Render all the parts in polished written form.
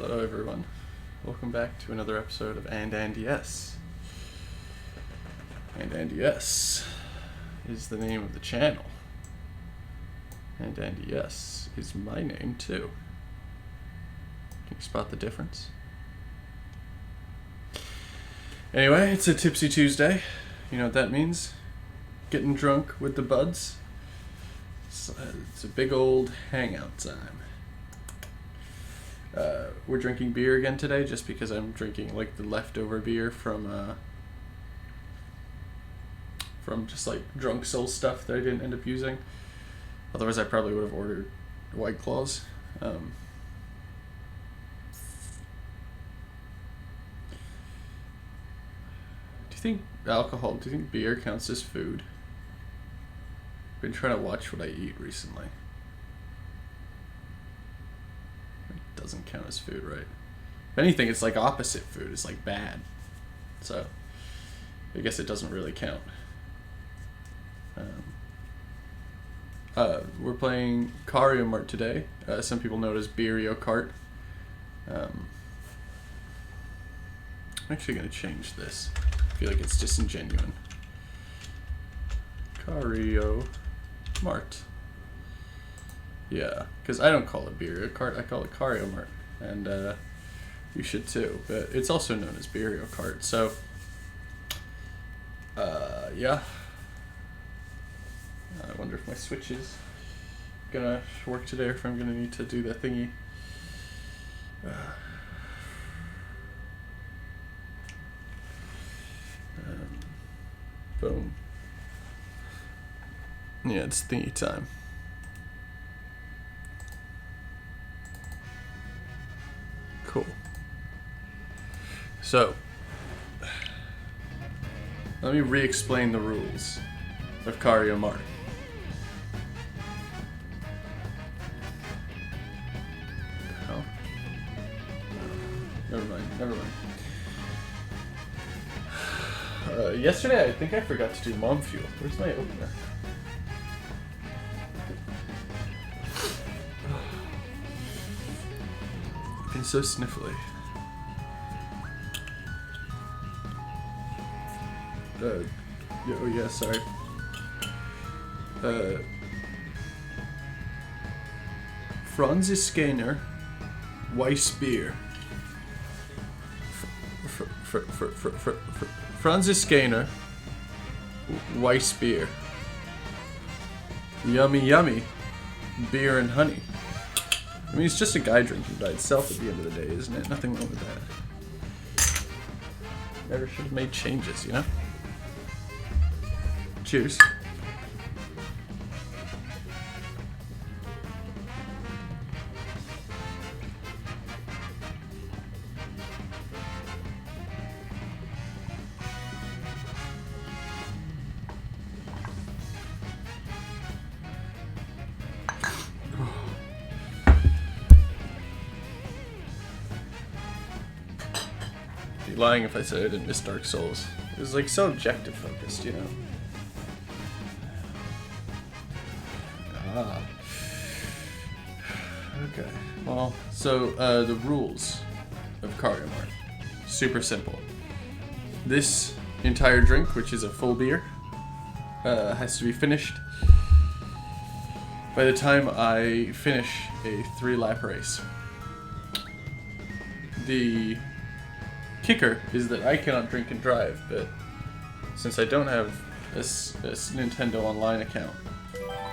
Hello everyone, welcome back to another episode of And Yes. And Yes is the name of the channel. And Yes is my name too. Can you spot the difference? Anyway, it's a Tipsy Tuesday. You know what that means? Getting drunk with the buds. It's a big old hangout time. We're drinking beer again today just because I'm drinking like the leftover beer from just like Drunk Soul stuff that I didn't end up using. Otherwise I probably would have ordered White Claws. Do you think beer counts as food? I've been trying to watch what I eat recently. It doesn't count as food, right? If anything, it's like opposite food. It's like bad. So, I guess it doesn't really count. We're playing Kario Mart today. Some people know it as Kario Kart. I'm actually going to change this. I feel like it's disingenuous. Kario Mart. Yeah, because I don't call it Kario Kart, I call it Kario Mart. And you should too. But it's also known as Kario Kart. So, yeah. I wonder if my Switch is gonna work today or if I'm gonna need to do the thingy. Boom. Yeah, it's thingy time. Cool. So, let me re-explain the rules of Kario Mart. Oh. Never mind. Yesterday I think I forgot to do Mom Fuel. Where's my opener? I've been so sniffly. Oh yeah, sorry. Franziskaner Weissbier. Franziskaner Weissbier. Yummy beer and honey. I mean, it's just a guy drinking by itself at the end of the day, isn't it? Nothing wrong with that. Never should have made changes, you know? Cheers. I'd be lying if I said I didn't miss Dark Souls. It was like so objective focused, you know? Ah. Okay. Well, so the rules of Kario Mart. Super simple. This entire drink, which is a full beer, has to be finished by the time I finish a 3-lap race. The kicker is that I cannot drink and drive, but since I don't have a Nintendo Online account,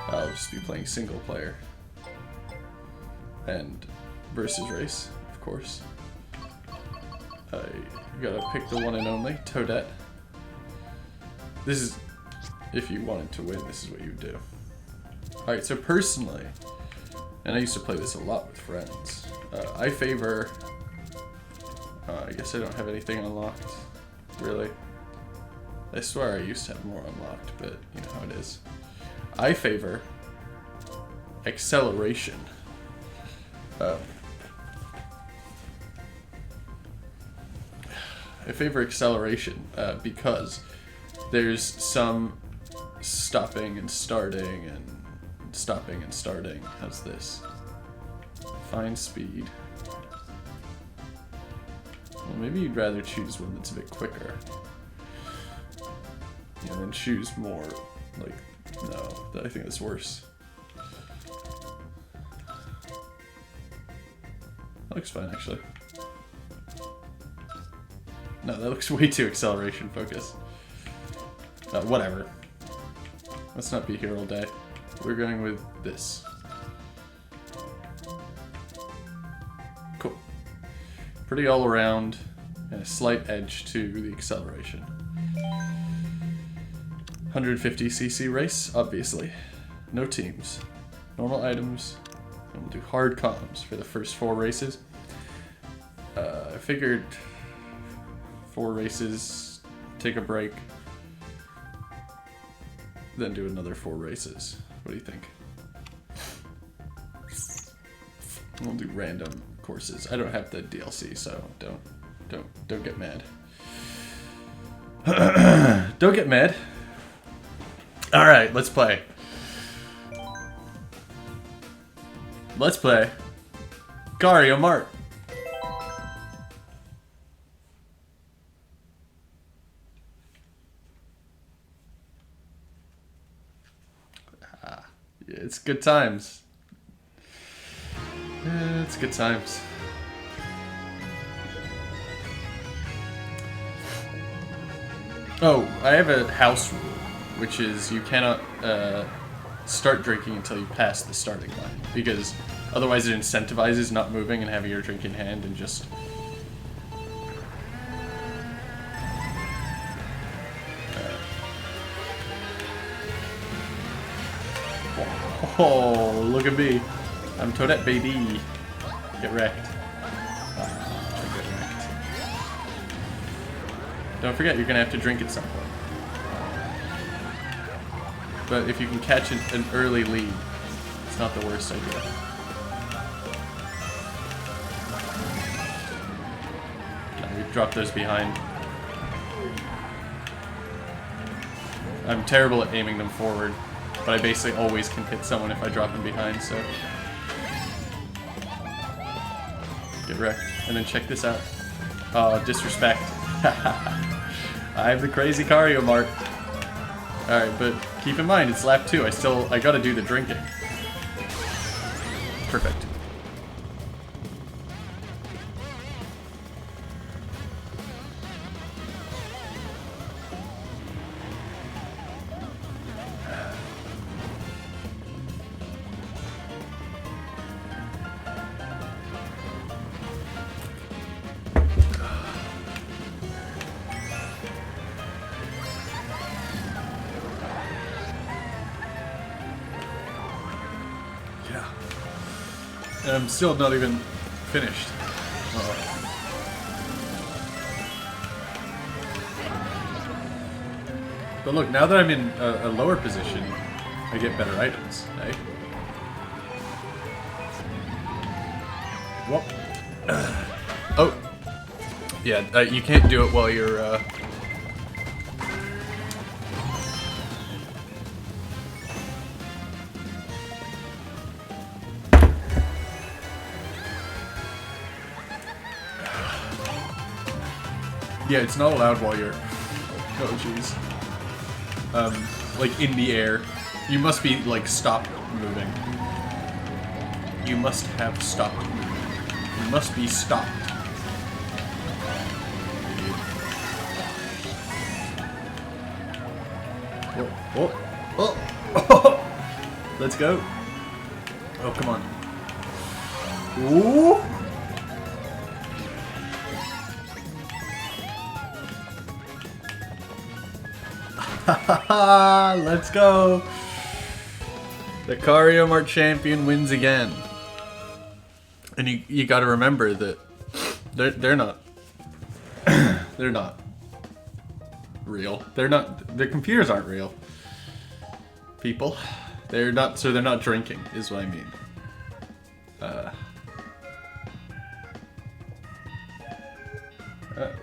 I'll just be playing single player. And versus race, of course. I gotta pick the one and only, Toadette. This is, if you wanted to win, this is what you would do. Alright, so personally, and I used to play this a lot with friends, I favor, I guess I don't have anything unlocked, really. I swear I used to have more unlocked, but you know how it is. I favor acceleration. I favor acceleration because there's some stopping and starting and stopping and starting. How's this? Find speed. maybe you'd rather choose one that's a bit quicker. Yeah, then choose more, like, no, I think that's worse. That looks fine, actually. No, that looks way too acceleration focused. Whatever. Let's not be here all day. We're going with this. Cool. Pretty all around, and a slight edge to the acceleration. 150cc race, obviously. No teams. Normal items. And we'll do hard comms for the first 4 races. I figured 4 races, take a break, then do another 4 races. What do you think? We'll do random courses. I don't have the DLC, so don't get mad. Don't get mad. All right, let's play. Let's play Kario Mart. Yeah, it's good times. Yeah, it's good times. Oh, I have a house rule, which is you cannot start drinking until you pass the starting line, because otherwise it incentivizes not moving and having your drink in hand and just... Oh, look at me. I'm Toadette, baby. Get wrecked. Get wrecked. Don't forget, you're gonna have to drink at some point. But if you can catch an early lead, it's not the worst idea. No, we've dropped those behind. I'm terrible at aiming them forward, but I basically always can hit someone if I drop them behind, so... Get wrecked. And then check this out. Oh, disrespect. I have the crazy Kario Mart. Alright, but keep in mind, it's lap 2. I gotta do the drinking. Perfect. And I'm still not even finished. But look, now that I'm in a lower position, I get better items, eh? Whoop. Oh. Yeah, you can't do it while you're... Yeah, it's not allowed while you're... Oh, jeez. Like, in the air. You must be, like, stopped moving. You must have stopped moving. You must be stopped. Oh, oh, oh! Let's go. Oh, come on. Ooh! Let's go! The Kario Mart champion wins again. And you gotta remember that they're not they're not real. Their computers aren't real. People. They're not drinking, is what I mean.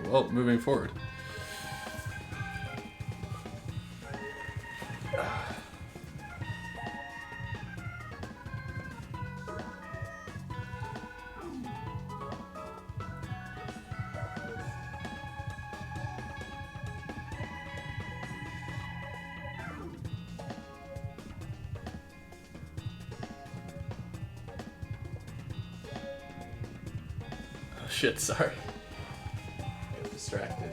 Well, moving forward. shit, sorry. Get distracted.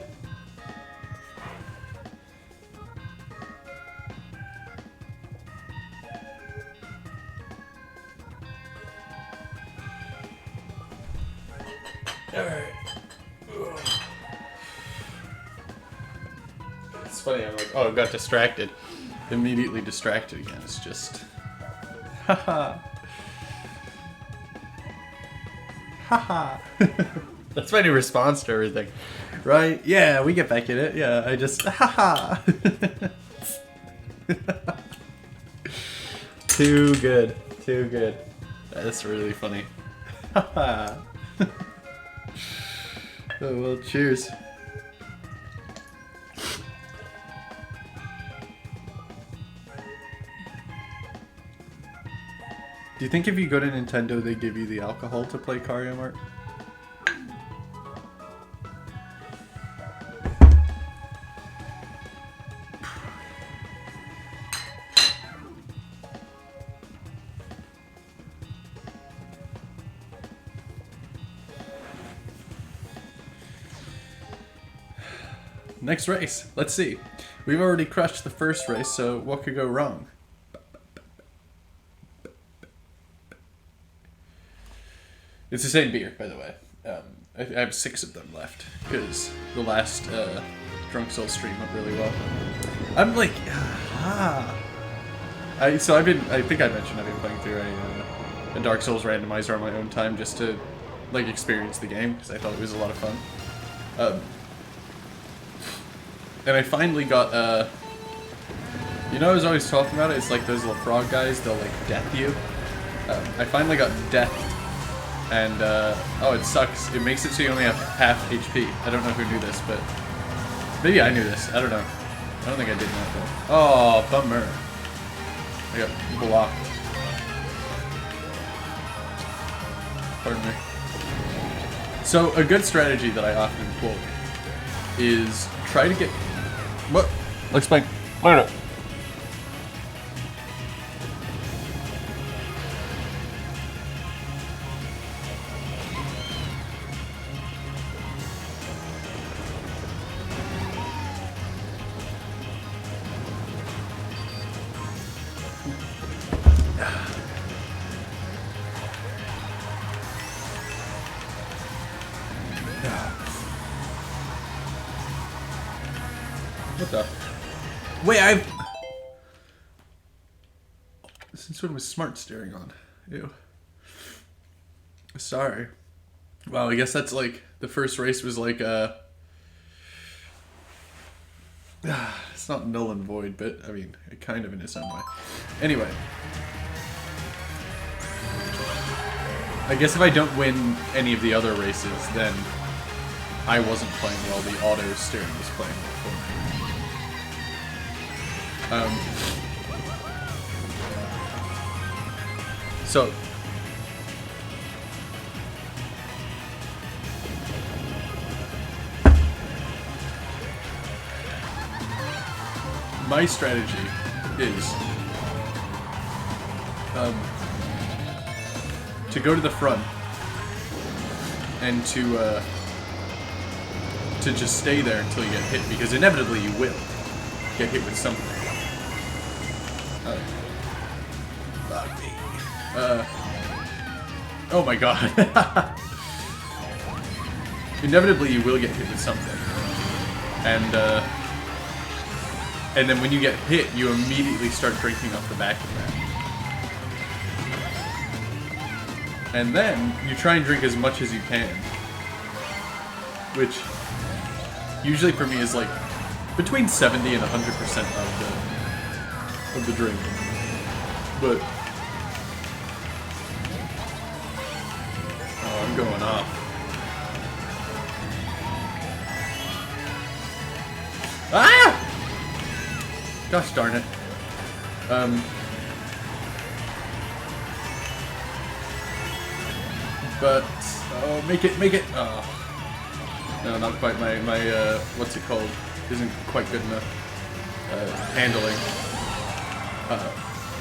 Alright. It's funny, I'm like, oh, I got distracted. Immediately distracted again. It's just... Haha. Haha. That's my new response to everything. Right? Yeah, we get back at it. Yeah, I just... Haha. Too good. Too good. That's really funny. Haha. Oh, well, cheers. Do you think if you go to Nintendo, they give you the alcohol to play Kario Mart? Next race. Let's see. We've already crushed the first race, so what could go wrong? It's the same beer, by the way. I have 6 of them left, because the last Drunk Soul stream went really well. I'm like, I think I mentioned I've been playing through a Dark Souls randomizer on my own time just to, like, experience the game, because I thought it was a lot of fun. And I finally got, you know I was always talking about it? It's like those little frog guys, they'll, like, death you. I finally got deathed. And, oh, it sucks. It makes it so you only have half HP. I don't know who knew this, but... Maybe I knew this. I don't know. I don't think I did know that. Oh, bummer. I got blocked. Pardon me. So, a good strategy that I often employ is try to get... What? I'll explain. Later. What the? Wait, since when was smart steering on? Ew. Sorry. Wow, I guess that's like, the first race was like, it's not null and void, but, I mean, it kind of in its own way. Anyway. I guess if I don't win any of the other races, then I wasn't playing well, the auto steering was playing well for me. So my strategy is to go to the front and to just stay there until you get hit, because inevitably you will get hit with something. Oh my god. Inevitably you will get hit with something. And then when you get hit, you immediately start drinking off the back of that. And then you try and drink as much as you can. Which usually for me is like between 70 and 100% of the drink. But oh, I'm going off. Ah! Gosh darn it. But oh, make it. Oh. No, not quite. My what's it called? Isn't quite good enough. Handling.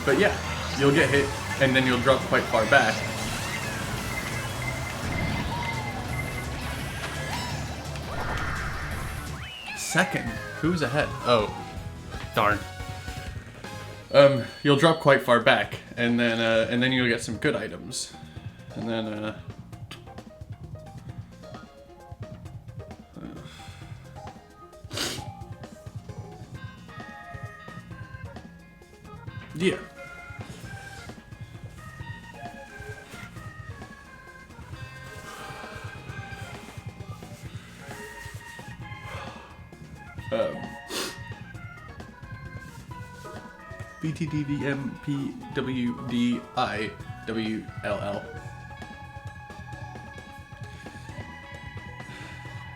But yeah, you'll get hit, and then you'll drop quite far back. second. Who's ahead? Oh, darn. You'll drop quite far back, and then you'll get some good items, and then yeah. BTDVMPWDIWLL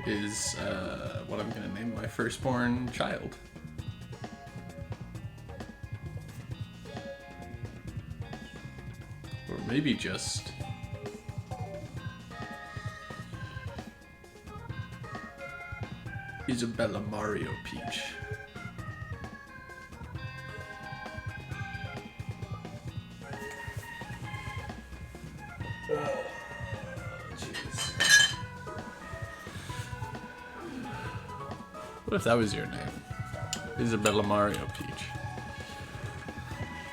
is what I'm gonna name my firstborn child. Or maybe just Isabella Mario Peach. What if that was your name? Isabella Mario Peach.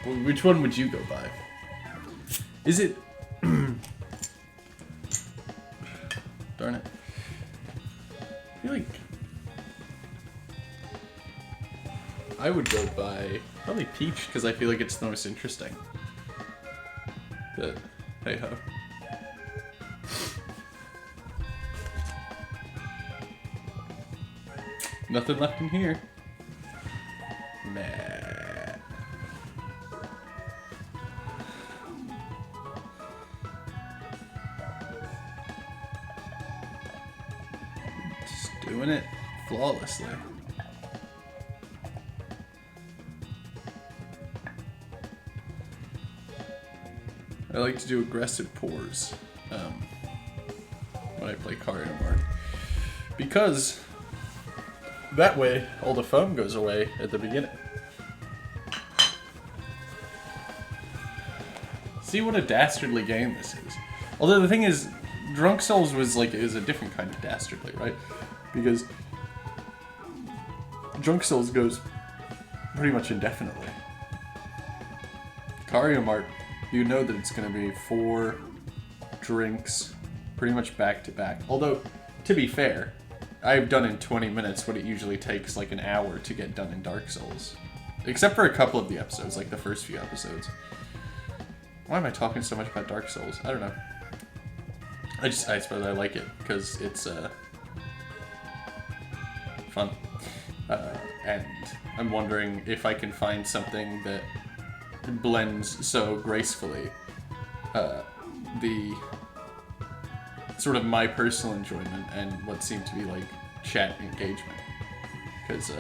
Well, which one would you go by? Is it... Darn it. I feel like... I would go by probably Peach, because I feel like it's the most interesting. But, hey ho. Nothing left in here. Nah. Just doing it flawlessly. I like to do aggressive pours when I play Kario Mart, because that way all the foam goes away at the beginning. See what a dastardly game this is. Although the thing is, Drunk Souls was a different kind of dastardly, right? Because Drunk Souls goes pretty much indefinitely. Kario Mart, you know that it's going to be 4 drinks pretty much back to back. Although, to be fair, I've done in 20 minutes what it usually takes like an hour to get done in Dark Souls. Except for a couple of the episodes, like the first few episodes. Why am I talking so much about Dark Souls? I don't know. I suppose I like it, because it's fun. And I'm wondering if I can find something that blends so gracefully the sort of my personal enjoyment and what seemed to be like chat engagement, because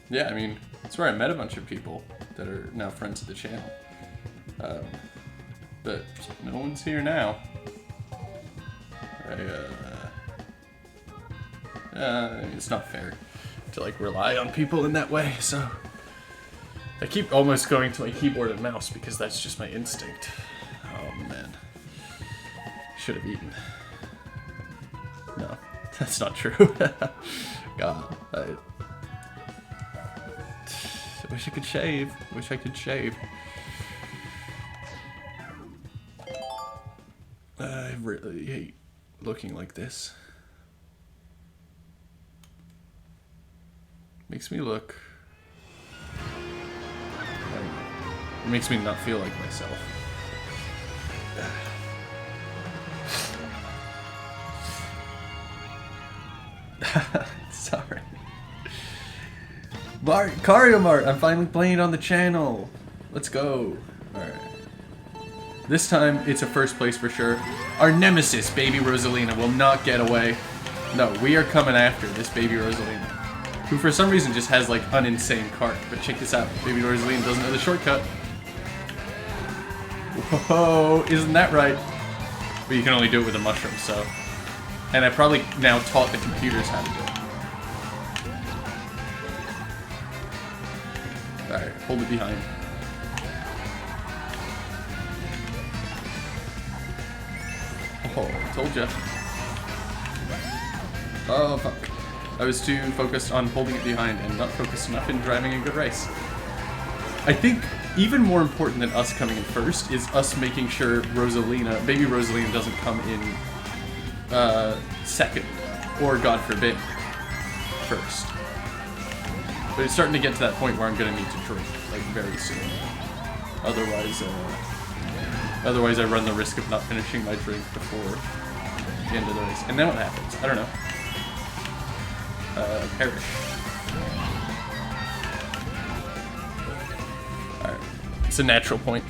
yeah, I mean, it's where I met a bunch of people that are now friends of the channel, but no one's here now. It's not fair to like rely on people in that way, so I keep almost going to my keyboard and mouse because that's just my instinct. Oh man, should have eaten. No, that's not true. God, I wish I could shave. Wish I could shave. I really hate looking like this. Makes me look... It makes me not feel like myself. Sorry. Kario Mart! I'm finally playing it on the channel! Let's go! Alright. This time, it's a first place for sure. Our nemesis, Baby Rosalina, will not get away. No, we are coming after this Baby Rosalina, who for some reason just has like an insane cart. But check this out, Baby Rosalina doesn't know the shortcut. Whoa, isn't that right? But you can only do it with a mushroom, so... And I probably now taught the computers how to do it. Alright, hold it behind. Oh, I told ya. Oh, fuck. I was too focused on holding it behind and not focused enough in driving a good race. I think even more important than us coming in first is us making sure Rosalina, baby Rosalina, doesn't come in second, or God forbid, first. But it's starting to get to that point where I'm gonna need to drink, like, very soon. Otherwise I run the risk of not finishing my drink before the end of the race. And then what happens? I don't know. Perish. Alright. It's a natural point.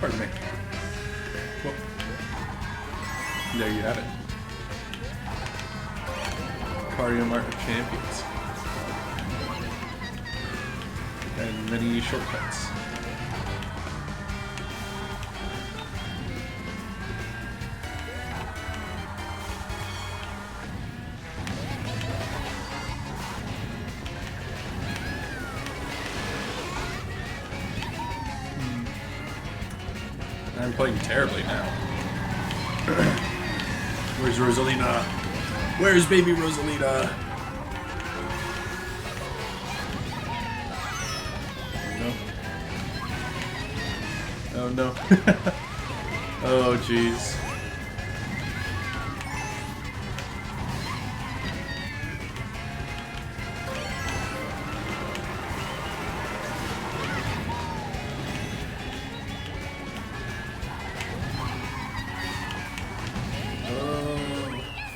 Pardon me. Whoa. There you have it. Kario Mart of Champions. And many shortcuts. I'm playing terribly now. Where's Rosalina? Where's baby Rosalina? Oh no. Oh no. Oh jeez.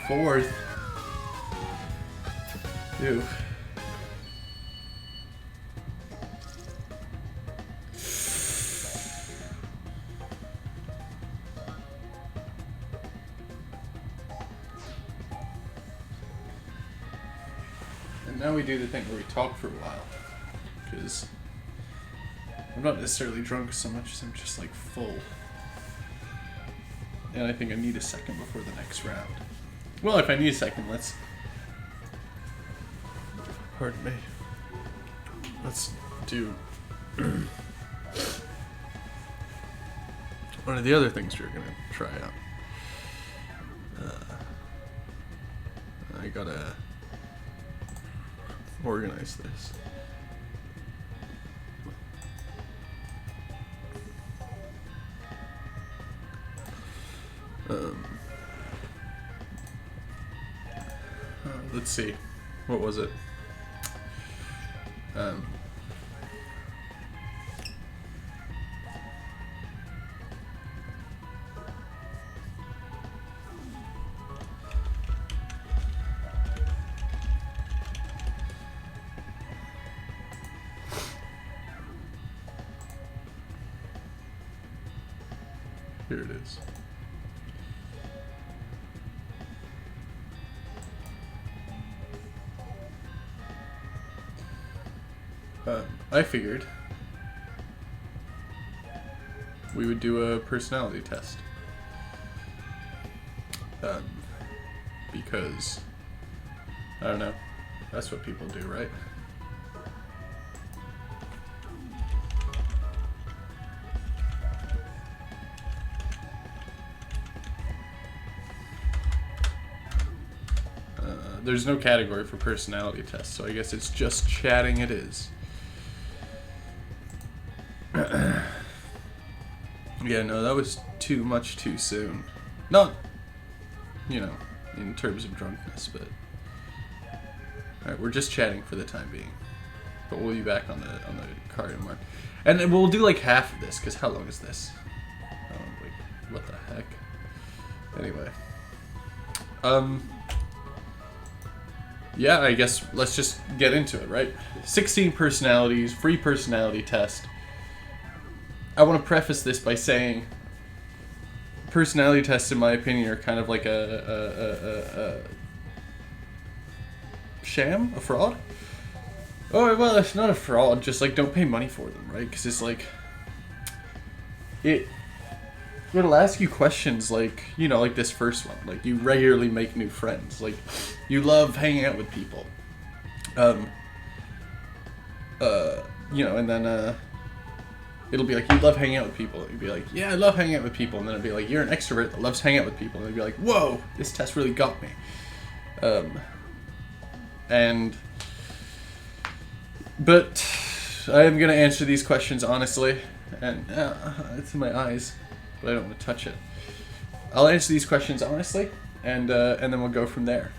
Fourth. Ew. And now we do the thing where we talk for a while. Because I'm not necessarily drunk so much as I'm just like full. And I think I need a second before the next round. Well, if I need a second, let's... Pardon me. Let's do... one of the other things we're gonna try out. I gotta... organize this. Let's see. What was it? Here it is. I figured we would do a personality test. Because, I don't know, that's what people do, right? There's no category for personality tests, so I guess it's just chatting it is. Yeah, no, that was too much too soon. Not, you know, in terms of drunkenness, but... Alright, we're just chatting for the time being. But we'll be back on the Kario Mart. And we'll do like half of this, because how long is this? Oh, wait, what the heck? Anyway. Yeah, I guess let's just get into it, right? 16 personalities, free personality test. I want to preface this by saying personality tests, in my opinion, are kind of like a sham, a fraud. Oh well, it's not a fraud. Just like don't pay money for them, right? Because it's like it'll ask you questions like, you know, like this first one, like you regularly make new friends, like you love hanging out with people, you know, and then it'll be like, you love hanging out with people. You'd be like, yeah, I love hanging out with people. And then it'd be like, you're an extrovert that loves hanging out with people. And it'd be like, whoa, this test really got me. But I am going to answer these questions honestly. And it's in my eyes, but I don't want to touch it. I'll answer these questions honestly, and then we'll go from there.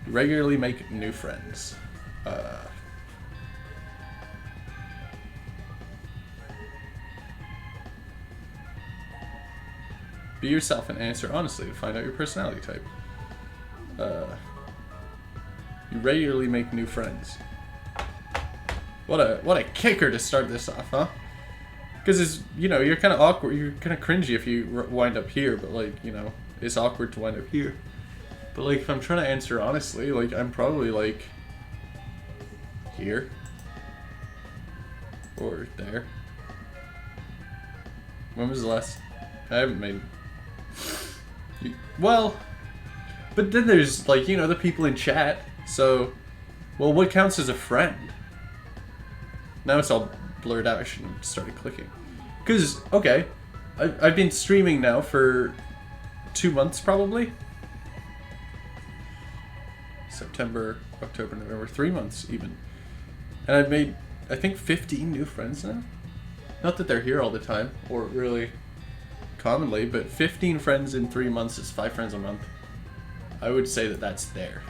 Regularly make new friends. Be yourself and answer honestly to find out your personality type. You regularly make new friends. What a kicker to start this off, huh? Because it's, you know, you're kind of awkward, you're kind of cringy if you wind up here, but like, you know, it's awkward to wind up here. But like, if I'm trying to answer honestly, like, I'm probably like here or there. When was the last? I haven't made. Well, but then there's like, you know, the people in chat. So, well, what counts as a friend? Now it's all blurred out. I shouldn't have started clicking. Because, okay, I've been streaming now for 2 months probably. September, October, November, 3 months even. And I've made, I think, 15 new friends now. Not that they're here all the time, or really commonly, but 15 friends in 3 months is 5 friends a month. I would say that that's there.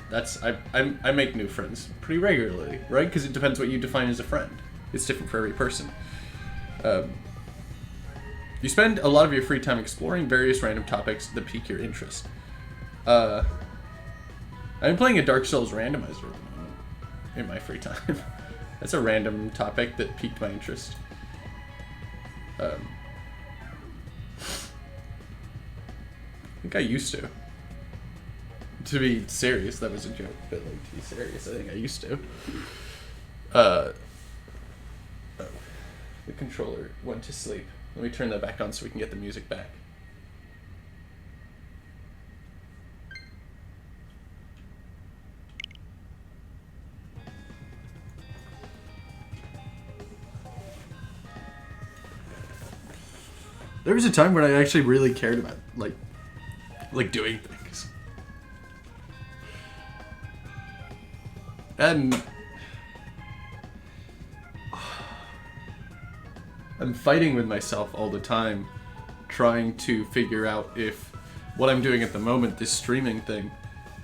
I make new friends pretty regularly, right? Because it depends what you define as a friend. It's different for every person. You spend a lot of your free time exploring various random topics that pique your interest. I'm playing a Dark Souls randomizer at the moment in my free time. That's a random topic that piqued my interest. I think I used to. To be serious, that was a joke, but like, to be serious, I think I used to. Oh, the controller went to sleep. Let me turn that back on so we can get the music back. There was a time when I actually really cared about like doing things. And I'm fighting with myself all the time, trying to figure out if what I'm doing at the moment, this streaming thing,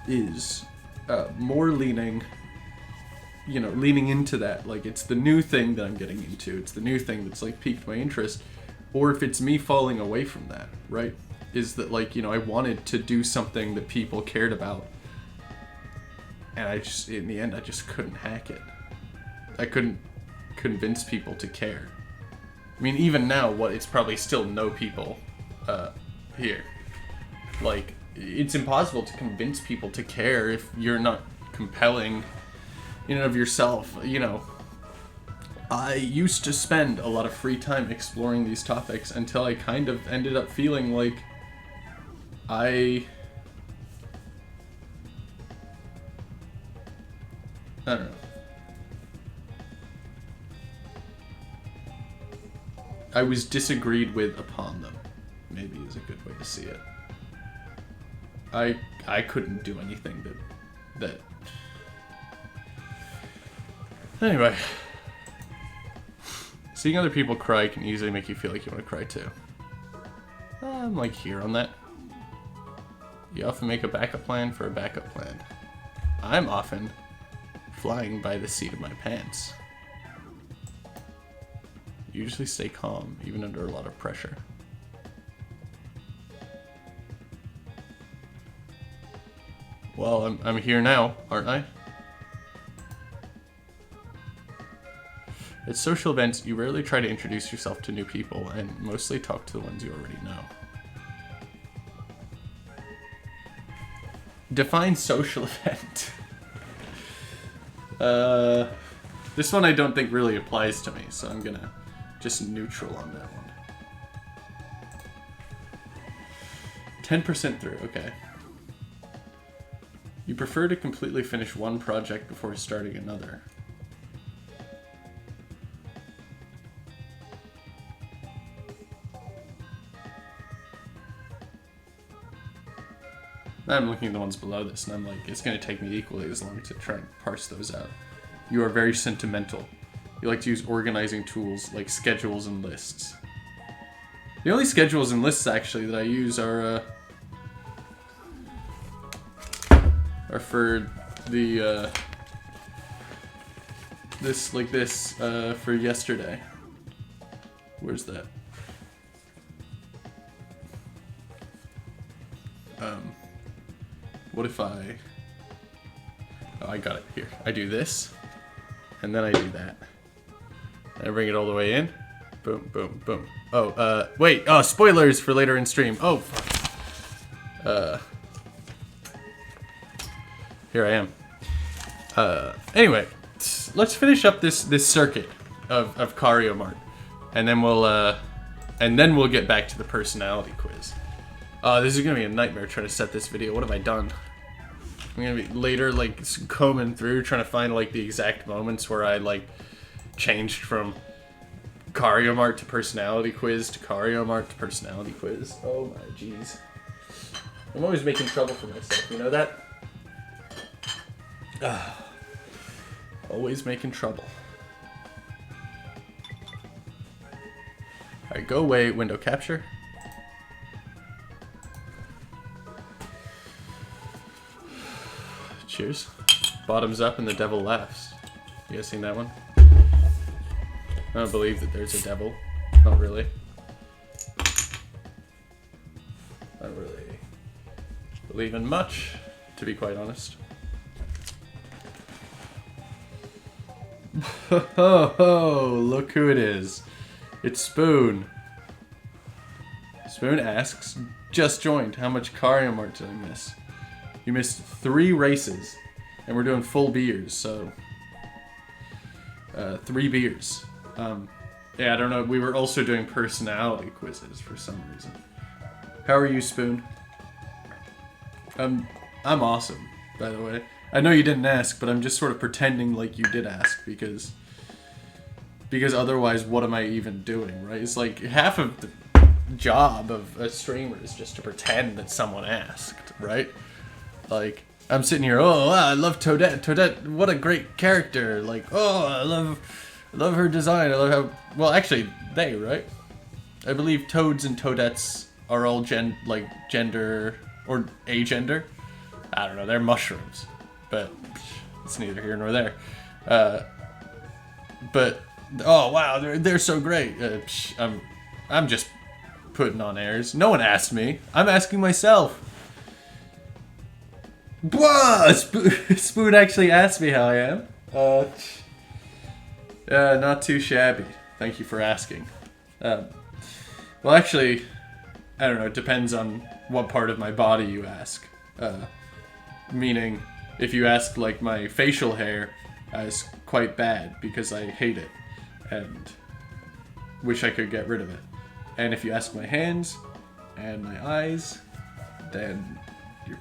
is more leaning into that. Like, it's the new thing that I'm getting into. It's the new thing that's like piqued my interest. Or if it's me falling away from that, right? Is that like, you know, I wanted to do something that people cared about. And I just, in the end, I just couldn't hack it. I couldn't convince people to care. I mean, even now, it's probably still no people here. Like, it's impossible to convince people to care if you're not compelling in and of yourself, you know. I used to spend a lot of free time exploring these topics until I kind of ended up feeling like I don't know. I was disagreed with upon them, maybe is a good way to see it. I couldn't do anything that anyway. Seeing other people cry can easily make you feel like you want to cry too. I'm like here on that. You often make a backup plan for a backup plan. I'm often flying by the seat of my pants. Usually stay calm, even under a lot of pressure. Well, I'm here now, aren't I? At social events, you rarely try to introduce yourself to new people and mostly talk to the ones you already know. Define social event. This one I don't think really applies to me, so I'm gonna just neutral on that one. 10% through, okay. You prefer to completely finish one project before starting another. I'm looking at the ones below this, and I'm like, it's going to take me equally as long to try and parse those out. You are very sentimental. You like to use organizing tools like schedules and lists. The only schedules and lists, actually, that I use are for the, this, for yesterday. Where's that? What if I... Oh, I got it here. I do this, and then I do that. And I bring it all the way in. Boom, boom, boom. Oh, wait. Oh, spoilers for later in stream. Oh, fuck. Here I am. Anyway, let's finish up this circuit of Kario Mart, and then we'll get back to the personality quiz. This is gonna be a nightmare trying to set this video. What have I done? I'm gonna be later, like, combing through, trying to find, like, the exact moments where I, like, changed from Kario Mart to personality quiz to Kario Mart to personality quiz. Oh my jeez. I'm always making trouble for myself, you know that? Always making trouble. Alright, go away, window capture. Cheers. Bottoms up and the devil laughs. You guys seen that one? I don't believe that there's a devil. Not really. I don't really believe in much, to be quite honest. Oh, look who it is. It's Spoon. Spoon asks, just joined, how much Kario Mart did I miss? You missed 3 races, and we're doing full beers, so 3 beers. Yeah, I don't know. We were also doing personality quizzes for some reason. How are you, Spoon? I'm awesome, by the way. I know you didn't ask, but I'm just sort of pretending like you did ask because otherwise, what am I even doing, right? It's like half of the job of a streamer is just to pretend that someone asked, right? Like, I'm sitting here, oh, wow, I love Toadette. Toadette, what a great character. Like, oh, I love her design. I love how, well, actually, they, right? I believe Toads and Toadettes are all gender, or agender. I don't know, they're mushrooms. But it's neither here nor there. But, oh, wow, they're so great. I'm just putting on airs. No one asked me. I'm asking myself. Whoa! Spoon actually asked me how I am. Not too shabby. Thank you for asking. Well, actually, I don't know. It depends on what part of my body you ask. Meaning, if you ask, like, my facial hair, it's quite bad because I hate it and wish I could get rid of it. And if you ask my hands and my eyes, then you're...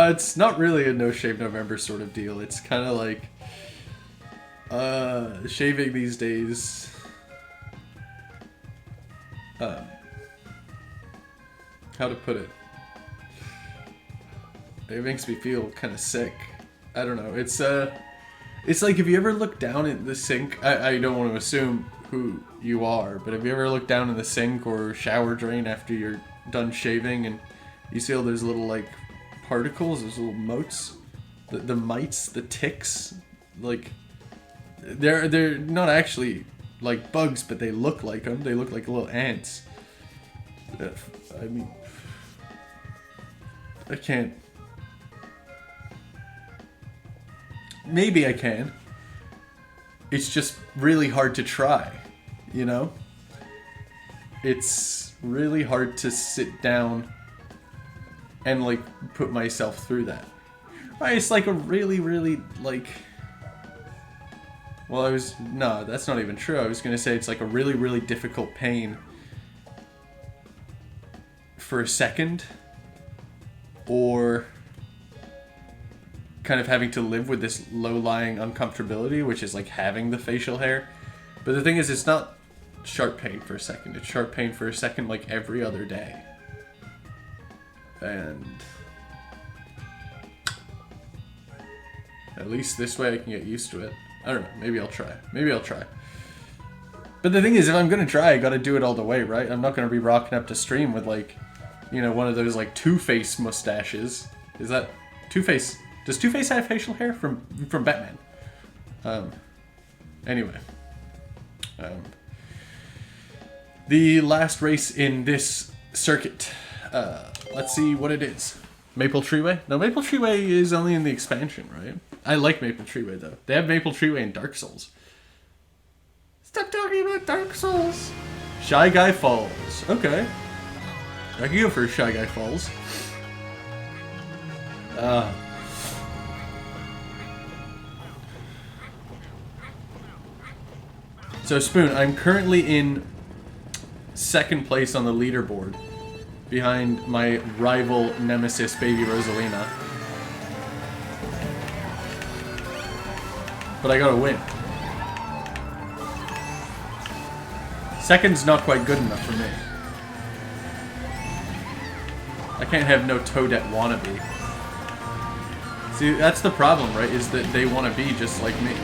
It's not really a No Shave November sort of deal. It's kind of like shaving these days. How to put it? It makes me feel kind of sick. I don't know. It's like, if you ever look down at the sink, I don't want to assume who you are, but have you ever looked down in the sink or shower drain after you're done shaving and you see all those little, like, particles, those little motes, the mites, the ticks, like, they're not actually like bugs, but they look like them. They look like little ants. I mean, I can't. Maybe I can. It's just really hard to try, you know? It's really hard to sit down and, like, put myself through that. Right, it's like a really, really, like... Well, no, that's not even true. I was gonna say it's like a really, really difficult pain for a second, or kind of having to live with this low-lying uncomfortability, which is like having the facial hair. But the thing is, it's not sharp pain for a second. It's sharp pain for a second like every other day. And at least this way I can get used to it. I don't know, maybe I'll try. Maybe I'll try. But the thing is, if I'm gonna try, I gotta do it all the way, right? I'm not gonna be rocking up to stream with, like, you know, one of those, like, Two-Face mustaches. Is that... Two-Face... Does Two-Face have facial hair? From Batman. Anyway. The last race in this circuit. Let's see what it is. Maple Treeway? No, Maple Treeway is only in the expansion, right? I like Maple Treeway, though. They have Maple Treeway in Dark Souls. Stop talking about Dark Souls! Shy Guy Falls. Okay. I can go for Shy Guy Falls. So, Spoon, I'm currently in second place on the leaderboard, behind my rival nemesis, Baby Rosalina. But I gotta win. Second's not quite good enough for me. I can't have no Toadette wannabe. See, that's the problem, right? Is that they want to be just like me.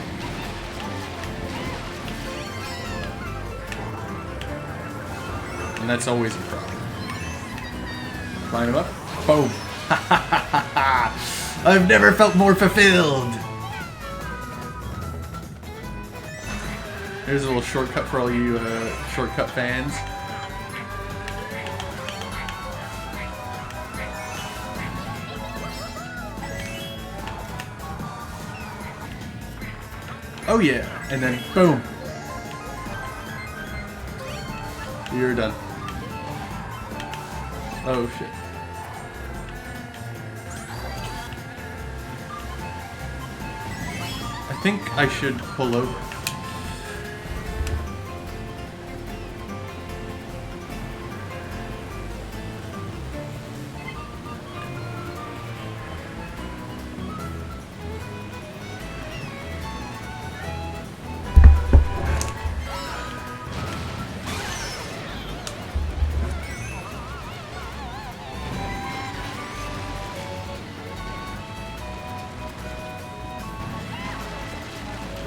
And that's always a problem. Line him up. Boom. I've never felt more fulfilled. Here's a little shortcut for all you shortcut fans. Oh yeah, and then boom. You're done. Oh shit. I think I should pull over.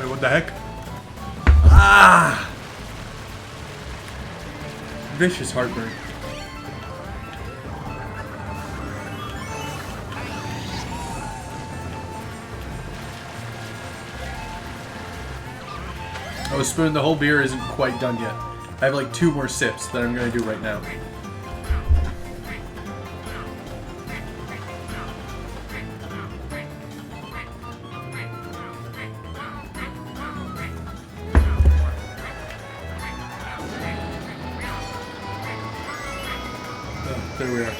What the heck? Ah! Vicious heartburn. Oh, Spoon, the whole beer isn't quite done yet. I have like 2 more sips that I'm gonna do right now. There we are.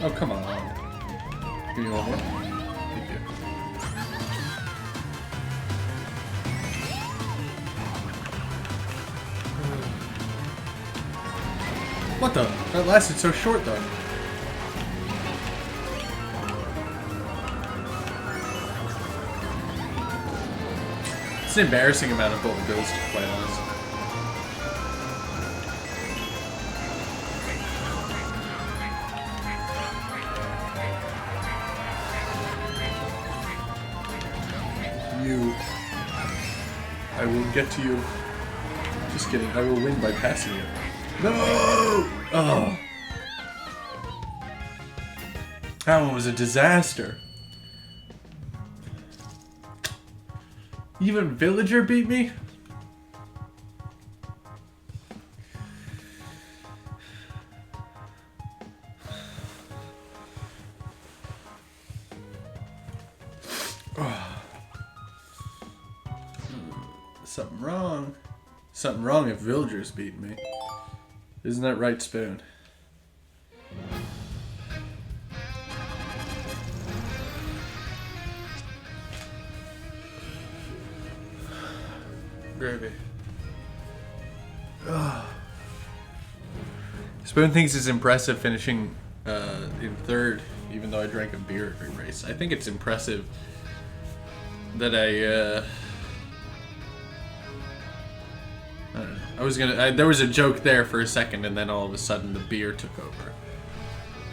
Oh, come on. Give me one more. Thank you. What the? That lasted so short, though. It's an embarrassing amount of gold bills, to be quite honest. I will get to you. Just kidding. I will win by passing you. No! Oh. That one was a disaster. Even Villager beat me? Something wrong. Something wrong if Villager's beating me. Isn't that right, Spoon? Gravy. Spoon thinks it's impressive finishing in third, even though I drank a beer every race. I think it's impressive that I don't know. I was gonna. There was a joke there for a second, and then all of a sudden the beer took over.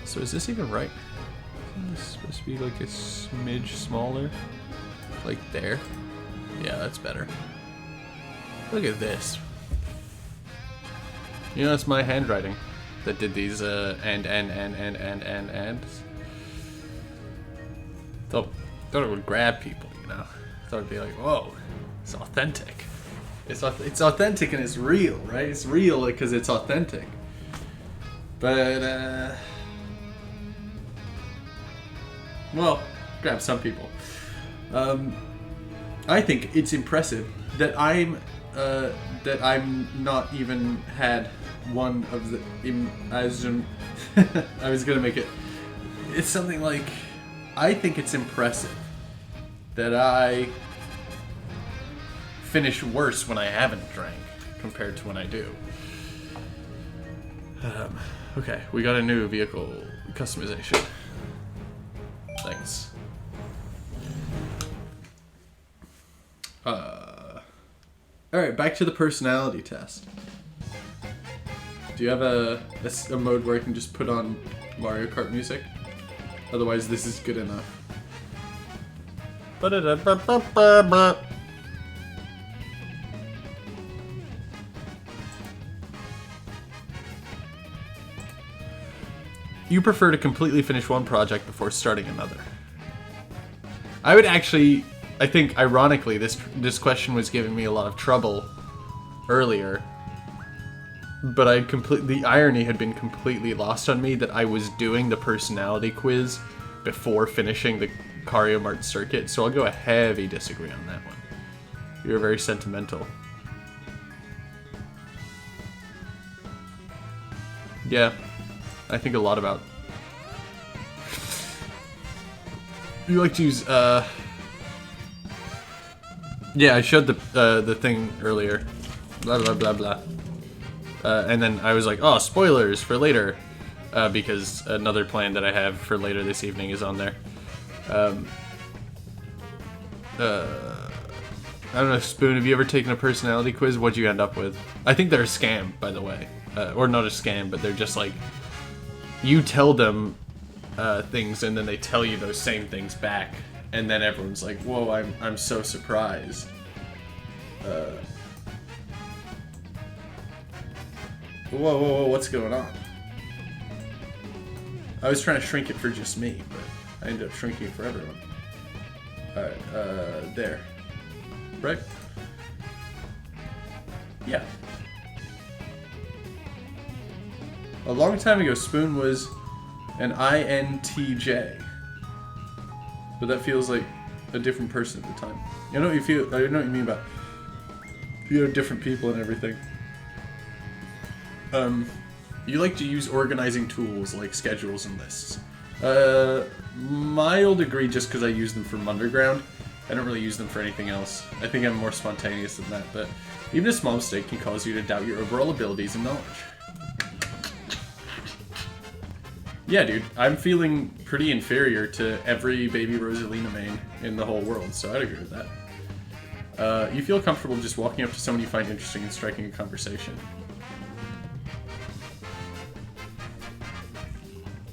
So is this even right? Isn't this supposed to be like a smidge smaller? Like there? Yeah, that's better. Look at this. You know, it's my handwriting that did these and. Thought it would grab people, you know. Thought it'd be like, whoa, it's authentic. It's authentic and it's real, right? It's real because it's authentic. But well, grab some people. I think it's impressive that I'm not even had one of the I was gonna make it. It's something like, I think it's impressive that I finish worse when I haven't drank compared to when I do. Okay, we got a new vehicle customization. Thanks. Alright, back to the personality test. Do you have a mode where I can just put on Mario Kart music? Otherwise, this is good enough. You prefer to completely finish one project before starting another. I would actually, I think ironically this question was giving me a lot of trouble earlier, but the irony had been completely lost on me that I was doing the personality quiz before finishing the Kario Mart circuit, so I'll go a heavy disagree on that one. You're very sentimental. Yeah, I think a lot about. You like to use yeah, I showed the thing earlier. Blah blah blah blah. And then I was like, oh, spoilers for later, because another plan that I have for later this evening is on there. I don't know, Spoon, have you ever taken a personality quiz? What'd you end up with? I think they're a scam, by the way. Or not a scam, but they're just like, you tell them things and then they tell you those same things back. And then everyone's like, whoa, I'm so surprised. Whoa, what's going on? I was trying to shrink it for just me, but I ended up shrinking it for everyone. Alright, there. Right? Yeah. A long time ago, Spoon was an INTJ. But that feels like a different person at the time. You know what you feel? I know what you mean about you know, different people and everything. You like to use organizing tools like schedules and lists. I'll agree just because I use them from Underground. I don't really use them for anything else. I think I'm more spontaneous than that, but even a small mistake can cause you to doubt your overall abilities and knowledge. Yeah, dude, I'm feeling pretty inferior to every Baby Rosalina main in the whole world, so I'd agree with that. You feel comfortable just walking up to someone you find interesting and striking a conversation.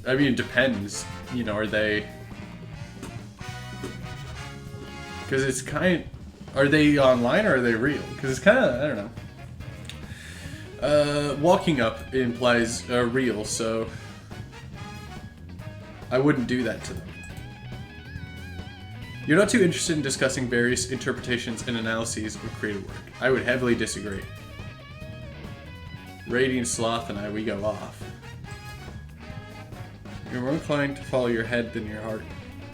I mean, it depends. You know, are they... Because it's kind of... Are they online or are they real? Because it's kind of... I don't know. Walking up implies real, so... I wouldn't do that to them. You're not too interested in discussing various interpretations and analyses of creative work. I would heavily disagree. Radiant Sloth and I, we go off. You're more inclined to follow your head than your heart.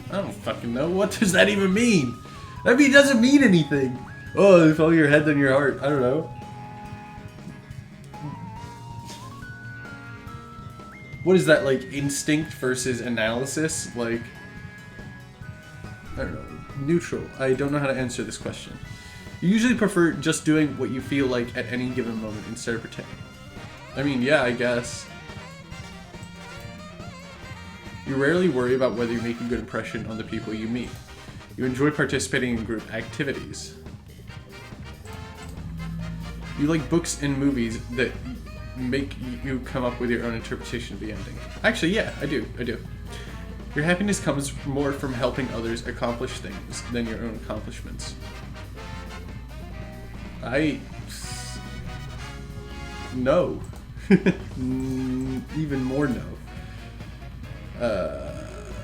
I don't fucking know. What does that even mean? That mean, doesn't mean anything. Oh, follow your head than your heart. I don't know. What is that, like, instinct versus analysis? Like, I don't know. Neutral. I don't know how to answer this question. You usually prefer just doing what you feel like at any given moment instead of pretending. I mean, yeah, I guess. You rarely worry about whether you make a good impression on the people you meet. You enjoy participating in group activities. You like books and movies that make you come up with your own interpretation of the ending. Actually, yeah, I do. Your happiness comes more from helping others accomplish things than your own accomplishments. No. Even more no.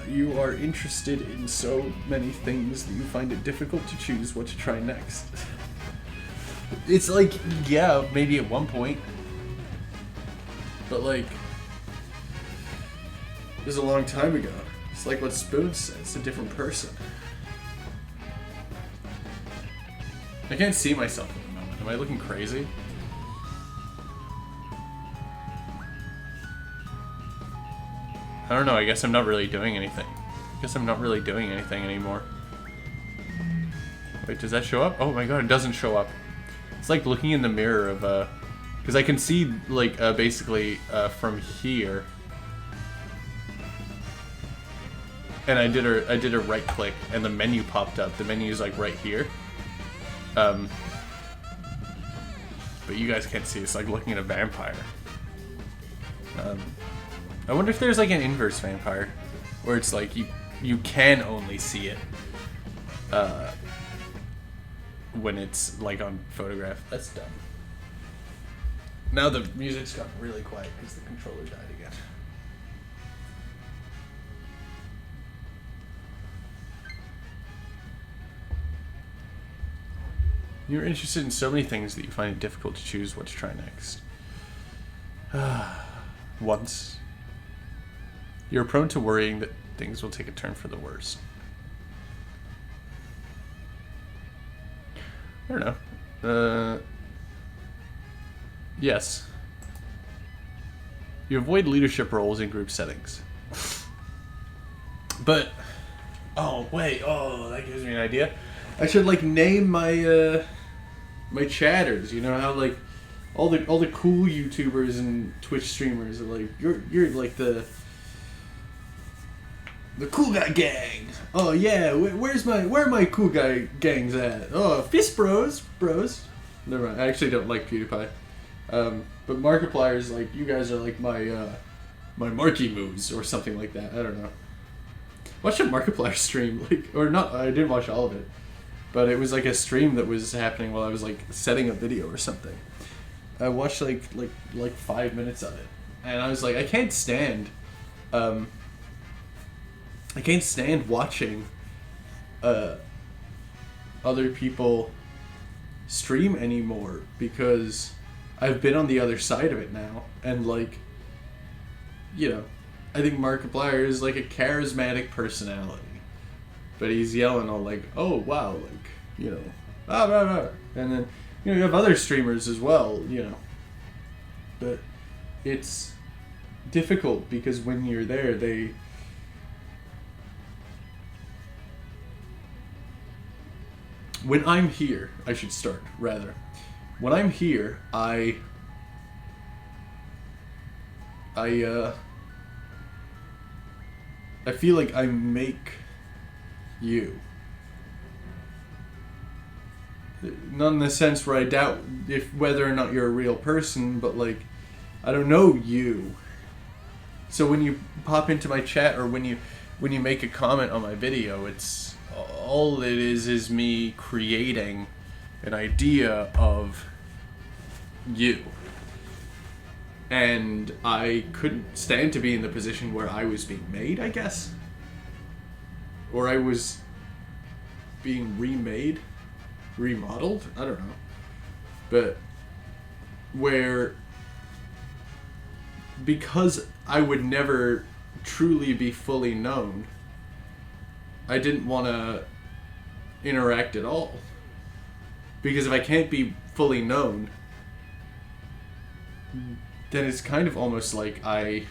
You are interested in so many things that you find it difficult to choose what to try next. It's like, yeah, maybe at one point. But like, it was a long time ago. It's like what Spoon said, it's a different person. I can't see myself at the moment. Am I looking crazy? I don't know, I guess I'm not really doing anything. I guess I'm not really doing anything anymore. Wait, does that show up? Oh my god, it doesn't show up. It's like looking in the mirror of, because I can see, like, basically, from here. And I did a right click, and the menu popped up. The menu is, like, right here. But you guys can't see, it's like looking at a vampire. I wonder if there's like an inverse vampire, where it's like you can only see it when it's like on photograph. That's dumb. Now the music's gotten really quiet because the controller died again. You're interested in so many things that you find it difficult to choose what to try next. Once. You're prone to worrying that things will take a turn for the worse. I don't know. Yes. You avoid leadership roles in group settings. But, oh wait, oh, that gives me an idea. I should like name my my chatters. You know how like all the cool YouTubers and Twitch streamers are like you're like the cool guy gang. Oh yeah, where are my cool guy gangs at? Oh, Fist Bros. Never mind. I actually don't like PewDiePie. But Markiplier's like, you guys are like my my Marky moves or something like that. I don't know. Watch a Markiplier stream, like, or not. I didn't watch all of it, but it was like a stream that was happening while I was like setting a video or something. I watched like 5 minutes of it, and I was like, I can't stand watching other people stream anymore because I've been on the other side of it now, and like, you know, I think Markiplier is like a charismatic personality, but he's yelling all like, oh wow, like, you know, blah, blah, blah. And then, you know, you have other streamers as well, you know, but it's difficult because when you're there, when I'm here, I should start, rather. When I'm here, I feel like I make you. Not in the sense where I doubt whether or not you're a real person, but like, I don't know you. So when you pop into my chat or when you make a comment on my video, it's all it is me creating an idea of you. And I couldn't stand to be in the position where I was being made, I guess. Or I was being remade, remodeled, I don't know. But where, because I would never truly be fully known, I didn't want to interact at all. Because if I can't be fully known, then it's kind of almost like I,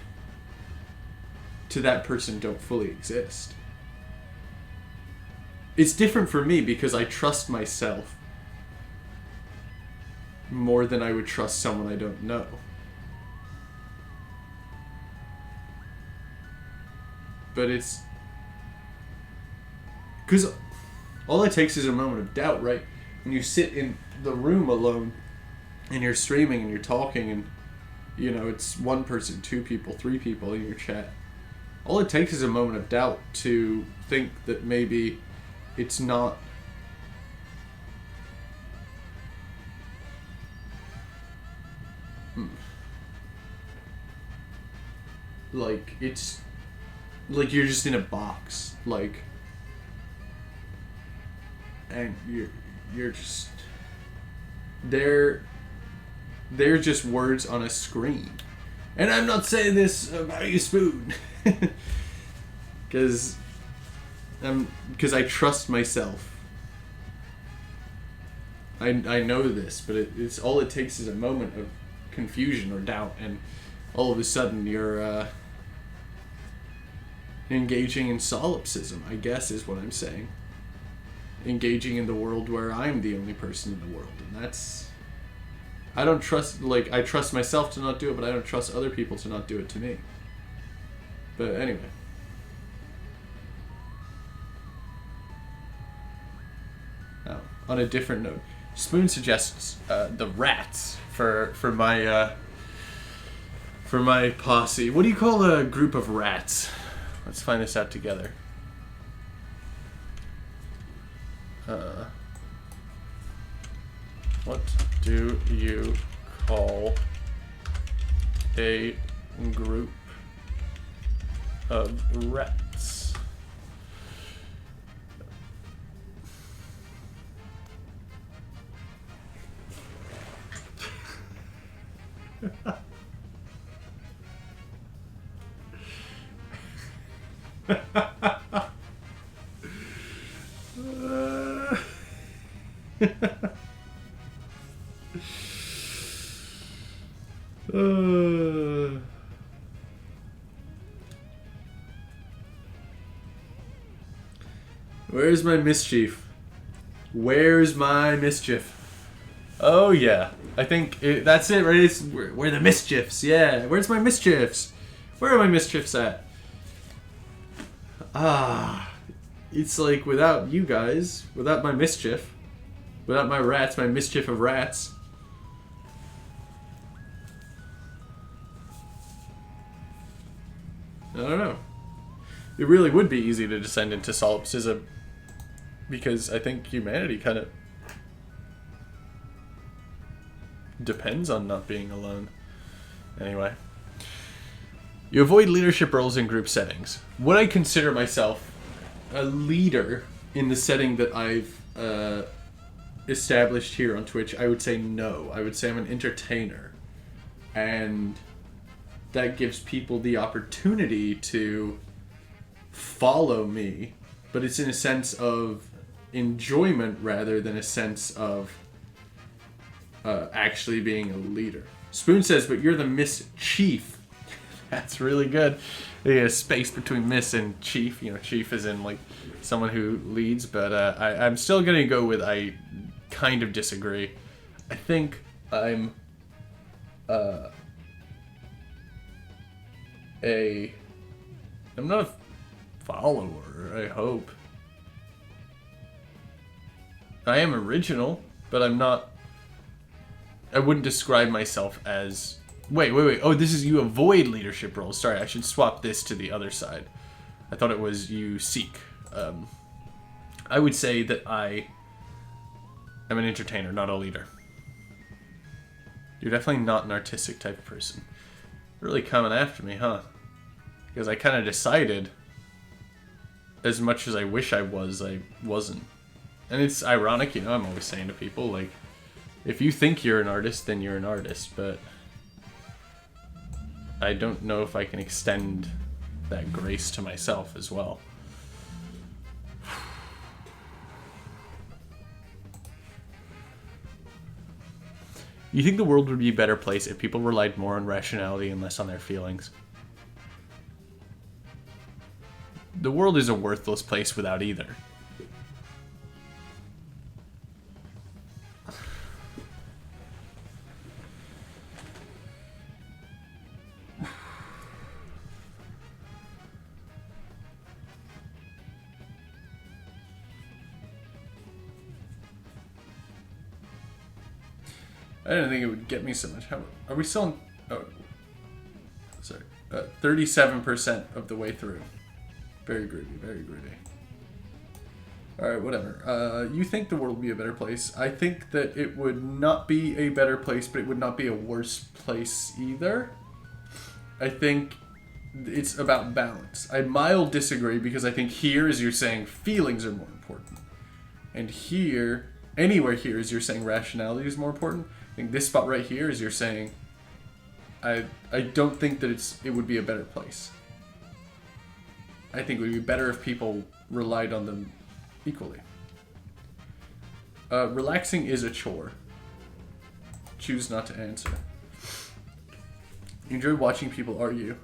to that person, don't fully exist. It's different for me because I trust myself more than I would trust someone I don't know. But it's... because all it takes is a moment of doubt, right? When you sit in the room alone and you're streaming and you're talking and, you know, it's one person, two people, three people in your chat. All it takes is a moment of doubt to think that maybe it's not... like, it's... like you're just in a box. Like... and you're just... They're just words on a screen. And I'm not saying this about you, Spoon. Because I trust myself. I know this, but it's all it takes is a moment of confusion or doubt, and all of a sudden you're engaging in solipsism, I guess is what I'm saying. Engaging in the world where I'm the only person in the world, and that's... I don't trust, like, I trust myself to not do it, but I don't trust other people to not do it to me. But anyway. Oh, on a different note, Spoon suggests the rats for my posse. What do you call a group of rats? Let's find this out together. What do you call a group of rats? Where's my mischief? Where's my mischief? Oh yeah, I think that's it, right? We're the mischiefs, yeah. Where's my mischiefs? Where are my mischiefs at? It's like without you guys, without my mischief, without my rats, my mischief of rats. I don't know. It really would be easy to descend into solipsism because I think humanity kind of depends on not being alone. Anyway. You avoid leadership roles in group settings. Would I consider myself a leader in the setting that I've established here on Twitch? I would say no. I would say I'm an entertainer. And that gives people the opportunity to follow me, but it's in a sense of enjoyment rather than a sense of actually being a leader. Spoon says, but you're the Miss Chief. That's really good. There's a space between Miss and Chief. You know, Chief is in like someone who leads, but I'm still gonna go with I kind of disagree. I think I'm I'm not a follower, I hope. I am original, but I'm not... I wouldn't describe myself as... Wait. Oh, this is you avoid leadership roles. Sorry, I should swap this to the other side. I thought it was you seek. I would say that I am an entertainer, not a leader. You're definitely not an artistic type of person. Really coming after me, huh? Because I kind of decided, as much as I wish I was, I wasn't. And it's ironic, you know, I'm always saying to people, like, if you think you're an artist, then you're an artist, but I don't know if I can extend that grace to myself as well. You think the world would be a better place if people relied more on rationality and less on their feelings? The world is a worthless place without either. I didn't think it would get me so much. How are we still? Oh, sorry. 37% of the way through. Very groovy, very groovy. Alright, whatever. You think the world would be a better place. I think that it would not be a better place, but it would not be a worse place either. I think it's about balance. I mild disagree because I think here, as you're saying, feelings are more important. And here, anywhere here, as you're saying, rationality is more important. I think this spot right here, as you're saying, I don't think that it would be a better place. I think it would be better if people relied on them equally. Relaxing is a chore. Choose not to answer. You enjoy watching people argue.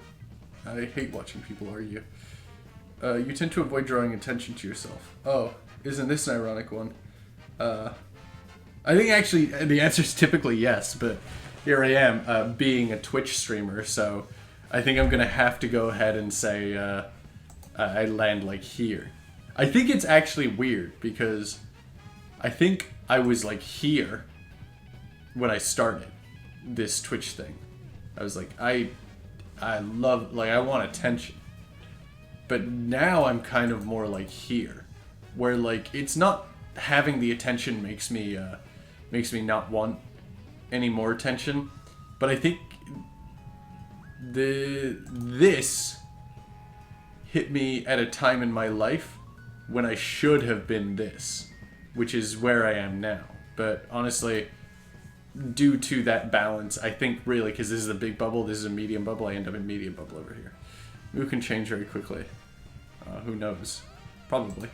I hate watching people argue. You tend to avoid drawing attention to yourself. Oh, isn't this an ironic one? I think actually the answer is typically yes, but here I am being a Twitch streamer, so I think I'm gonna have to go ahead and say I land like here. I think it's actually weird because I think I was like here when I started this Twitch thing. I was like, I love, like, I want attention. But now I'm kind of more like here, where like it's not having the attention makes me not want any more attention, but I think this hit me at a time in my life when I should have been this, which is where I am now. But honestly, due to that balance, I think really, because this is a big bubble, this is a medium bubble, I end up in medium bubble over here. Who can change very quickly? Who knows? Probably.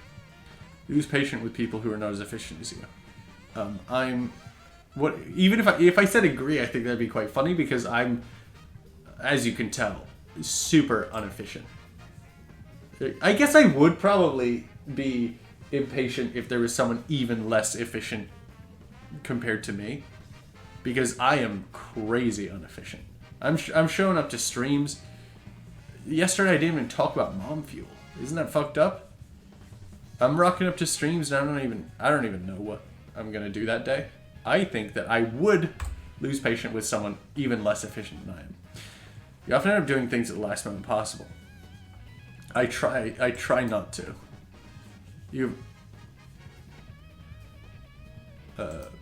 Who's patient with people who are not as efficient as you? Even if I said agree, I think that'd be quite funny because I'm, as you can tell, super inefficient. I guess I would probably be impatient if there was someone even less efficient compared to me, because I am crazy inefficient. I'm showing up to streams. Yesterday I didn't even talk about mom fuel. Isn't that fucked up? I'm rocking up to streams and I don't even know what I'm gonna do that day. I think that I would lose patience with someone even less efficient than I am. You often end up doing things at the last moment possible. I try not to. You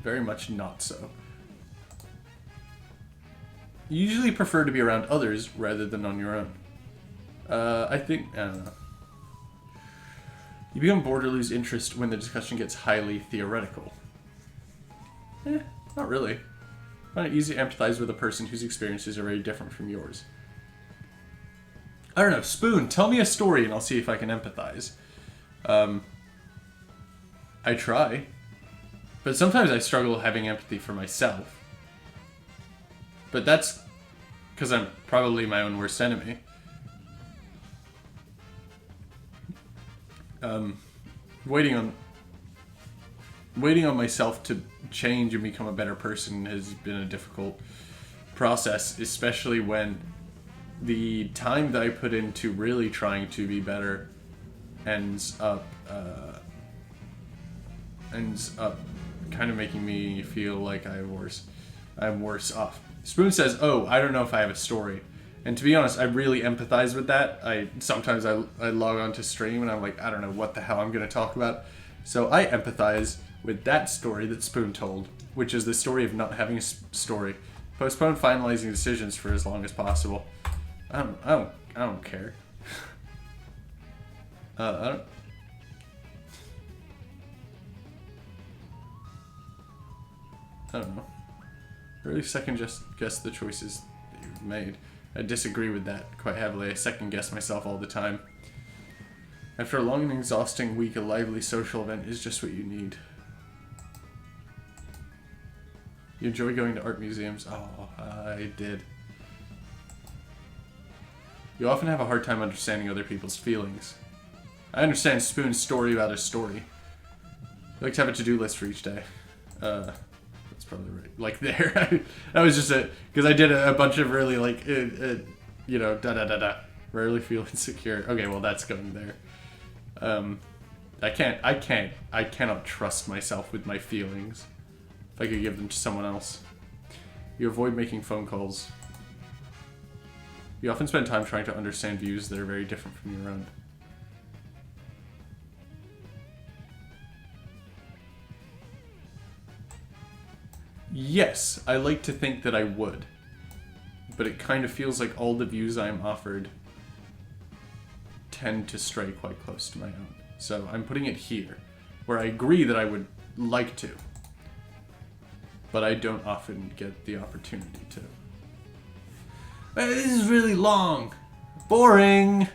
very much not so. You usually prefer to be around others rather than on your own. I don't know. You become bored or lose interest when the discussion gets highly theoretical. Not really. I find it easy to empathize with a person whose experiences are very different from yours. I don't know. Spoon, tell me a story and I'll see if I can empathize. I try. But sometimes I struggle having empathy for myself. But that's because I'm probably my own worst enemy. Waiting on myself to change and become a better person has been a difficult process, especially when the time that I put into really trying to be better ends up kind of making me feel like I'm worse off. Spoon says, "Oh, I don't know if I have a story." And to be honest, I really empathize with that. Sometimes I log on to stream and I'm like, I don't know what the hell I'm going to talk about. So I empathize with that story that Spoon told, which is the story of not having a story. Postpone finalizing decisions for as long as possible. I don't care. I don't know. Really second guess the choices that you've made. I disagree with that quite heavily. I second guess myself all the time. After a long and exhausting week, a lively social event is just what you need. You enjoy going to art museums? Oh, I did. You often have a hard time understanding other people's feelings. I understand Spoon's story about his story. I like to have a to-do list for each day. That's probably right. Like there. That was just it. Because I did a bunch of really like, you know, da-da-da-da. Rarely feel insecure. Okay, well that's going there. I cannot trust myself with my feelings. If I could give them to someone else. You avoid making phone calls. You often spend time trying to understand views that are very different from your own. Yes, I like to think that I would. But it kind of feels like all the views I'm offered tend to stray quite close to my own. So I'm putting it here, where I agree that I would like to. But I don't often get the opportunity to. This is really long. Boring.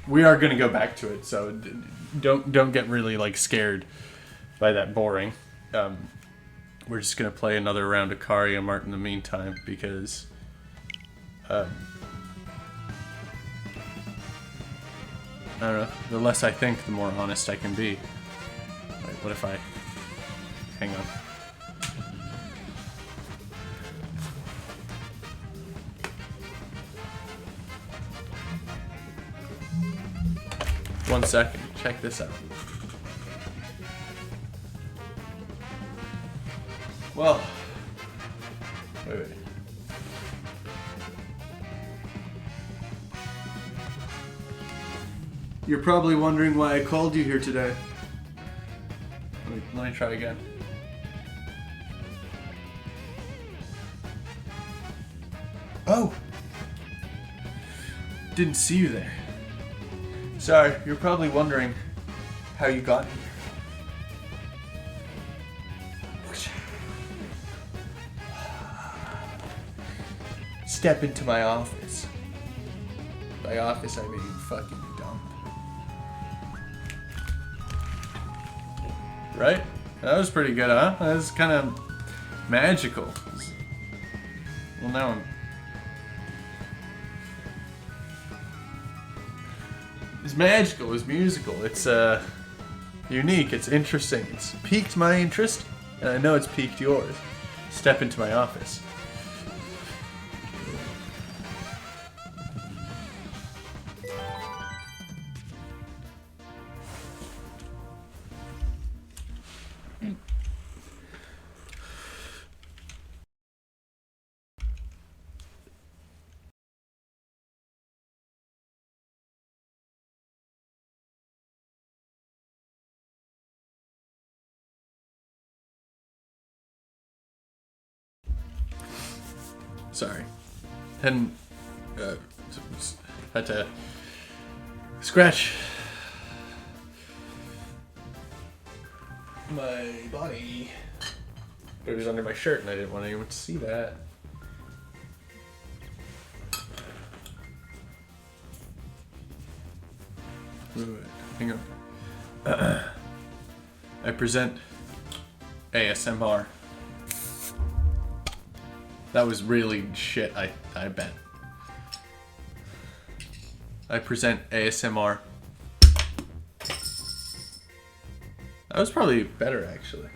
We are gonna go back to it, so don't get really like scared by that boring. We're just gonna play another round of Kario Mart in the meantime because I don't know. The less I think, the more honest I can be. Wait, what if I hang on? One second. Check this out. Well, wait. You're probably wondering why I called you here today. Let me try again. Oh! Didn't see you there. Sorry, you're probably wondering how you got here. Step into my office. By office, I mean fucking dump. Right? That was pretty good, huh? That was kind of magical. Well, now I'm... It's magical, it's musical, it's unique, it's interesting, it's piqued my interest, and I know it's piqued yours. Step into my office. Sorry. Hadn't, had to scratch my body. But it was under my shirt and I didn't want anyone to see that. Wait, hang on. I present ASMR. That was really shit, I bet. I present ASMR. That was probably better, actually.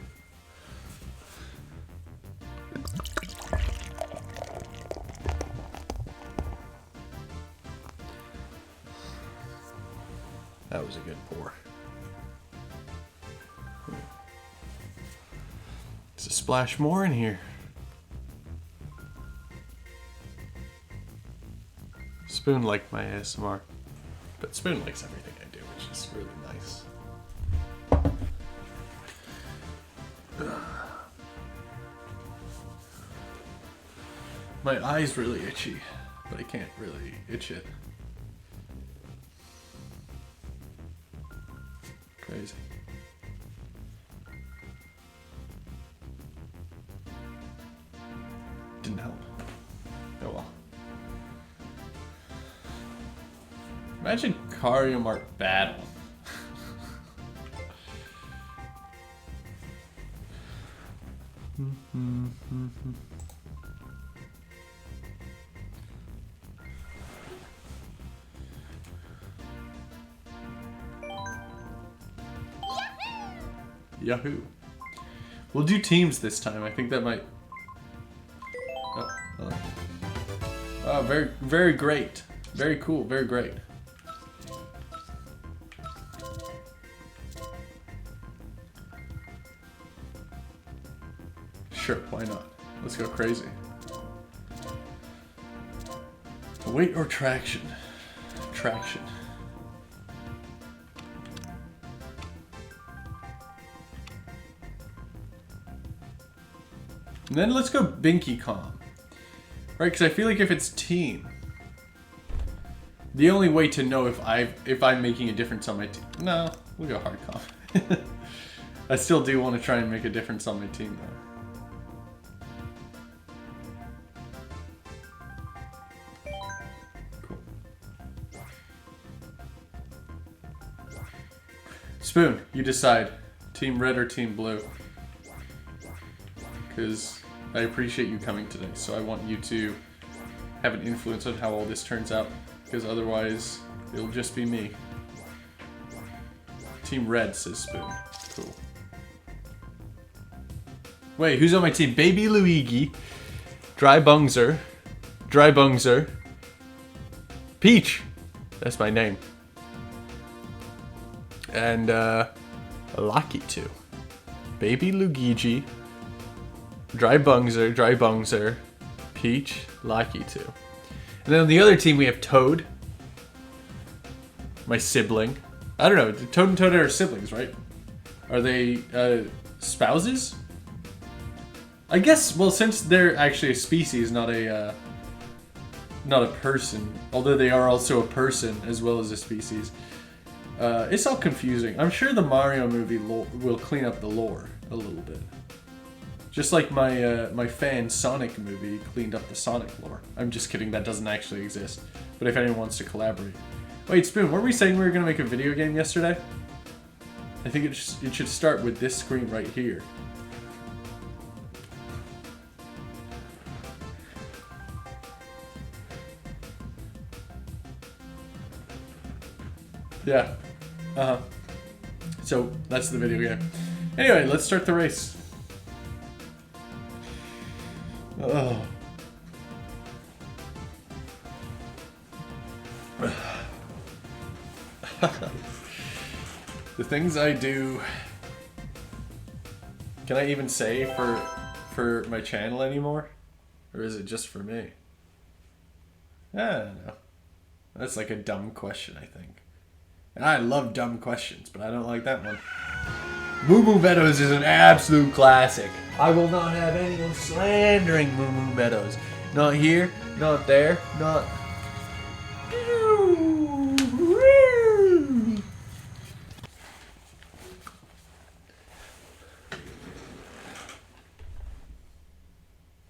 That was a good pour. There's a splash more in here. Spoon liked my ASMR, but Spoon likes everything I do, which is really nice. My eye's really itchy, but I can't really itch it. Crazy. Didn't help. Oh well. Imagine Kario Mart battle. Yahoo! We'll do teams this time. I think that might. Oh, very, very great. Very cool. Very great. Sure, why not? Let's go crazy. Weight or traction? Traction. And then let's go Binky Calm. Right, because I feel like if it's team, the only way to know if I'm making a difference on my team. No, we'll go hard calm. I still do want to try and make a difference on my team though. Spoon, you decide. Team red or team blue. Because I appreciate you coming today, so I want you to have an influence on how all this turns out. Because otherwise, it'll just be me. Team red, says Spoon. Cool. Wait, who's on my team? Baby Luigi. Dry Bungser. Peach. That's my name. And, Lucky too. Baby Luigi. Dry Bungser. Peach. Lucky too. And then on the other team we have Toad. My sibling. I don't know. Toad and Toad are siblings, right? Are they, spouses? I guess, well, since they're actually a species, not a person. Although they are also a person as well as a species. It's all confusing. I'm sure the Mario movie will clean up the lore a little bit. Just like my fan Sonic movie cleaned up the Sonic lore. I'm just kidding, that doesn't actually exist. But if anyone wants to collaborate. Wait, Spoon, weren't we saying we were going to make a video game yesterday? I think it should start with this screen right here. Yeah. Uh-huh. So, that's the video game. Anyway, let's start the race. Oh. The things I do. Can I even say for my channel anymore? Or is it just for me? I don't know. That's like a dumb question, I think. And I love dumb questions, but I don't like that one. Moo Moo Meadows is an absolute classic. I will not have anyone slandering Moo Moo Meadows. Not here, not there, not...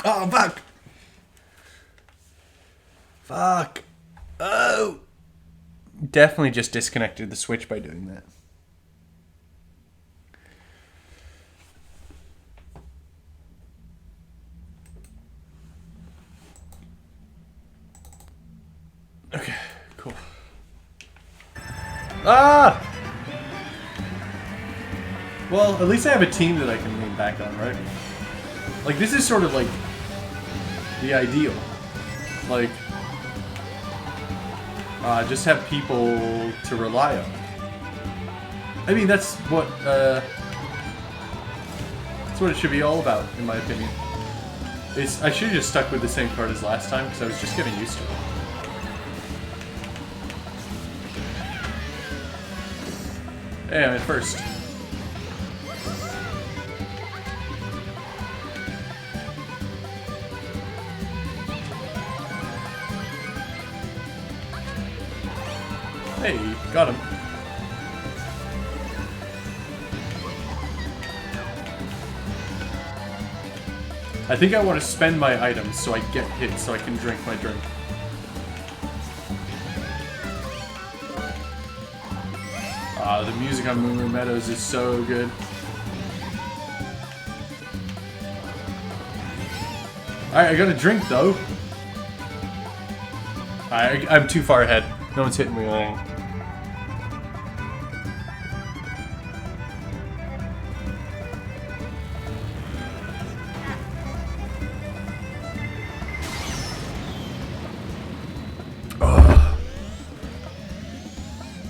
Oh, fuck! Fuck! Oh! Definitely just disconnected the Switch by doing that. Okay, cool. Ah! Well, at least I have a team that I can lean back on, right? Like, this is sort of like the ideal. Like, just have people to rely on. I mean, that's what it should be all about, in my opinion. I should have just stuck with the same card as last time, because I was just getting used to it. Hey, I'm at first. Hey, got him. I think I want to spend my items so I get hit so I can drink my drink. Ah, the music on Moo Moo Meadows is so good. Alright, I got a drink though. I'm too far ahead. No one's hitting me. Oh.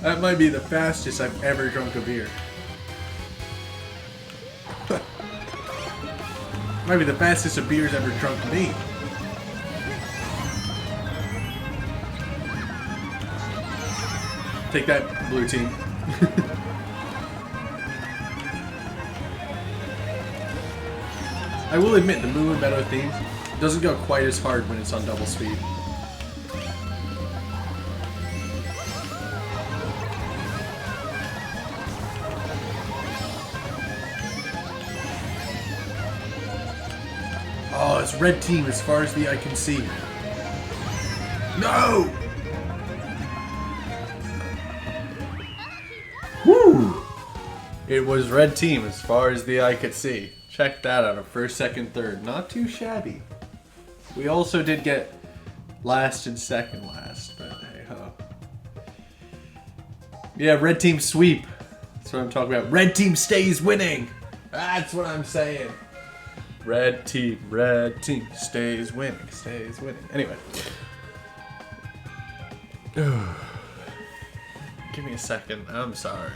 That might be the fastest I've ever drunk a beer. Might be the fastest a beer's ever drunk me. Take that, blue team. I will admit, the Moo Moo Meadow theme doesn't go quite as hard when it's on double speed. Oh, it's red team as far as the eye can see. No! Woo! It was red team as far as the eye could see. Check that out, a first, second, third. Not too shabby. We also did get last and second last, but hey ho. Yeah, red team sweep. That's what I'm talking about. Red team stays winning. That's what I'm saying. Red team stays winning, stays winning. Anyway. Give me a second, I'm sorry.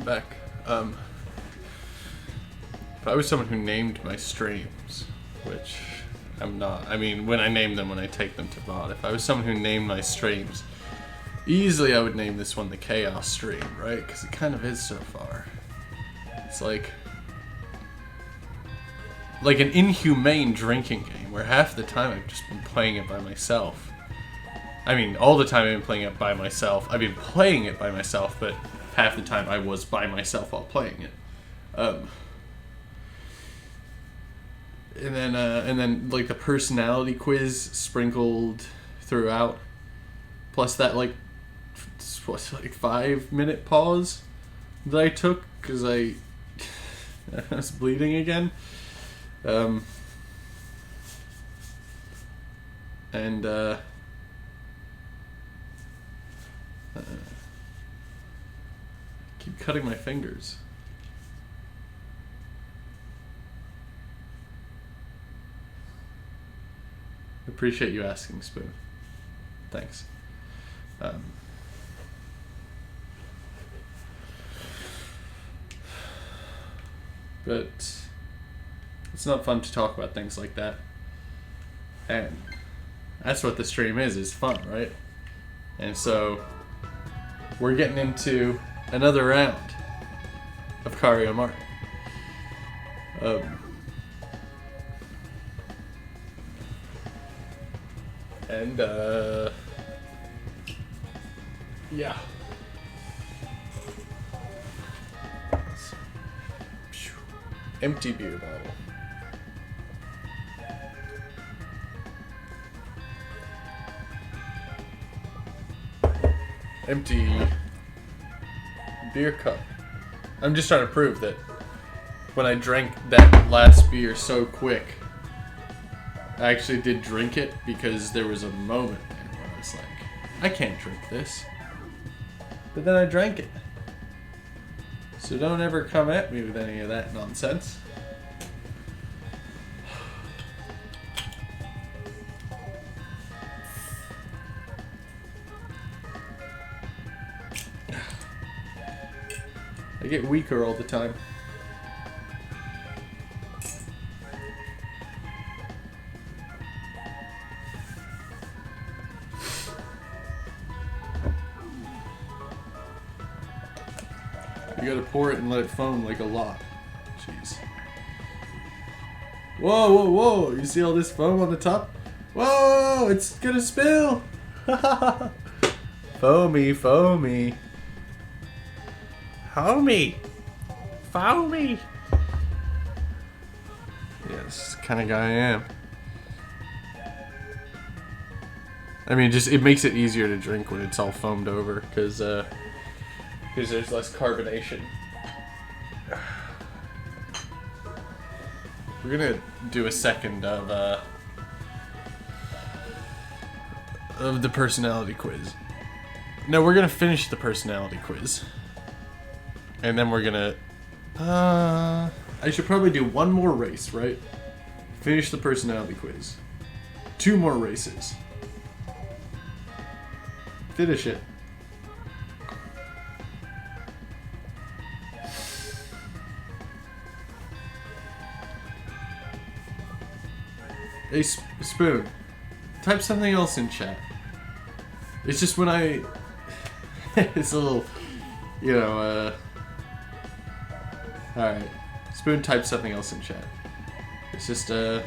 I'm back. If I was someone who named my streams, which I'm not. I mean, when I name them, when I take them to VOD. If I was someone who named my streams, easily I would name this one the Chaos Stream, right? Because it kind of is so far. It's like an inhumane drinking game where half the time I've just been playing it by myself. I mean, all the time I've been playing it by myself. I've been playing it by myself, but half the time I was by myself while playing it. And then like the personality quiz sprinkled throughout, plus that like 5-minute pause that I took because I was bleeding again. Keep cutting my fingers. Appreciate you asking, Spoon. Thanks. But it's not fun to talk about things like that. And that's what the stream is fun, right? And so we're getting into another round of Kario Mart. Yeah. Empty beer bottle. Empty beer cup. I'm just trying to prove that when I drank that last beer so quick, I actually did drink it because there was a moment there where I was like, I can't drink this. But then I drank it. So don't ever come at me with any of that nonsense. I get weaker all the time. You gotta pour it and let it foam like a lot. Jeez. Whoa, whoa, whoa! You see all this foam on the top? Whoa! It's gonna spill! Foamy, foamy. Homie! Foamy! Yeah, this is the kind of guy I am. I mean, it makes it easier to drink when it's all foamed over, because there's less carbonation. We're gonna do a second of the personality quiz. No, we're gonna finish the personality quiz. And then we're gonna... I should probably do one more race, right? Finish the personality quiz. 2 more races. Finish it. Hey, Spoon. Type something else in chat. It's just when I... it's a little... You know, Alright. Spoon type something else in chat. It's just, yeah.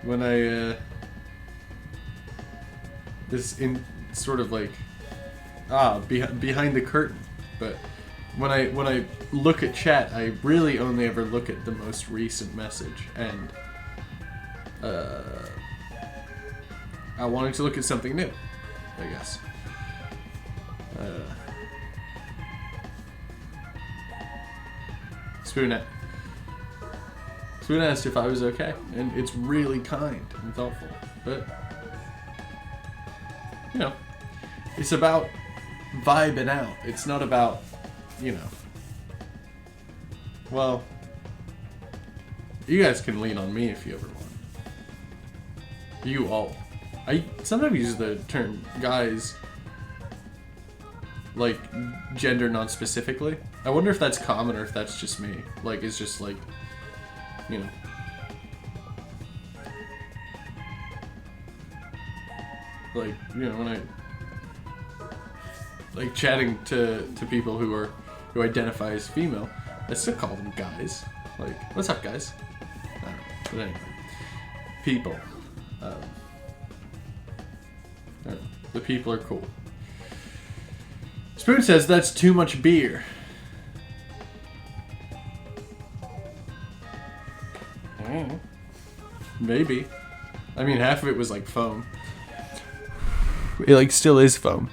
When I, this in sort of like, behind the curtain. But when I look at chat, I really only ever look at the most recent message. And, I wanted to look at something new, I guess. Spoon asked if I was okay, and it's really kind and thoughtful. But, you know, it's about vibing out. It's not about, you know, well, you guys can lean on me if you ever want. You all. I sometimes use the term guys like, gender non-specifically. I wonder if that's common or if that's just me. Like, it's just like, you know. Like, you know, when I like chatting to people who identify as female, I still call them guys. Like, what's up, guys? I don't know. But anyway, people. I don't know. The people are cool. Spoon says that's too much beer. Maybe. I mean, half of it was like foam. It like still is foam.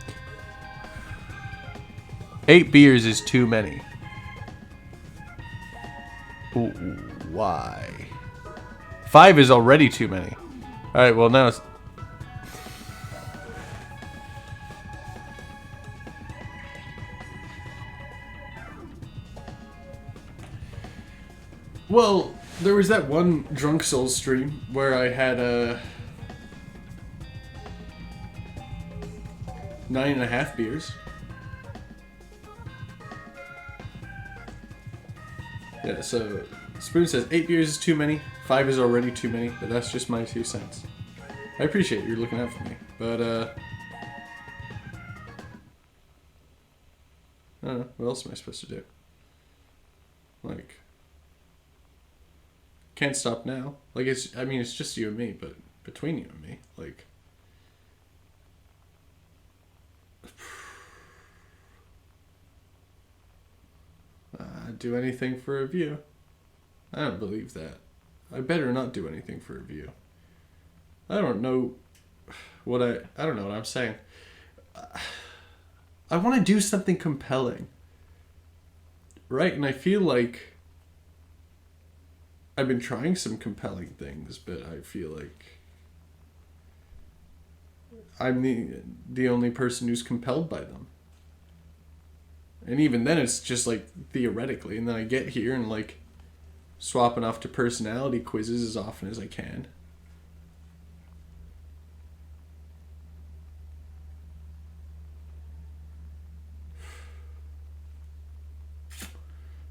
8 beers is too many. Ooh, why? 5 is already too many. Alright, well now it's... Well, there was that one Drunk Souls stream where I had 9.5 beers. Yeah, so Spoon says 8 beers is too many, 5 is already too many, but that's just my 2 cents. I appreciate you looking out for me, but I don't know, what else am I supposed to do? Like, can't stop now. Like, I mean, it's just you and me, but between you and me, like... do anything for a view. I don't believe that. I better not do anything for a view. I don't know what I don't know what I'm saying. I want to do something compelling. Right? And I feel like I've been trying some compelling things, but I feel like I'm the only person who's compelled by them. And even then, it's just, like, theoretically. And then I get here and, like, swapping off to personality quizzes as often as I can.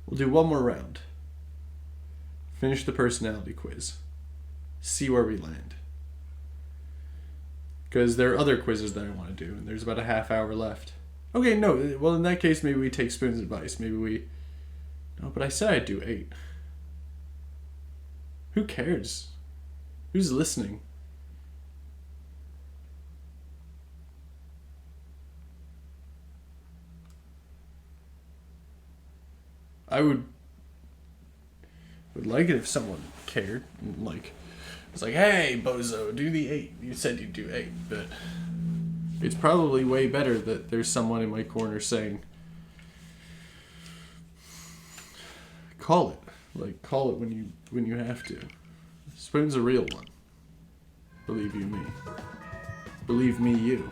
We'll do one more round. Finish the personality quiz. See where we land. Because there are other quizzes that I want to do, and there's about a half hour left. Okay, no. Well, in that case, maybe we take Spoon's advice. Maybe we... No, but I said I'd do 8. Who cares? Who's listening? I would like it if someone cared. And like, it's like, hey, bozo, do the 8. You said you'd do 8, but... It's probably way better that there's someone in my corner saying, call it. Like, call it when you have to. Spoon's a real one. Believe you me. Believe me you.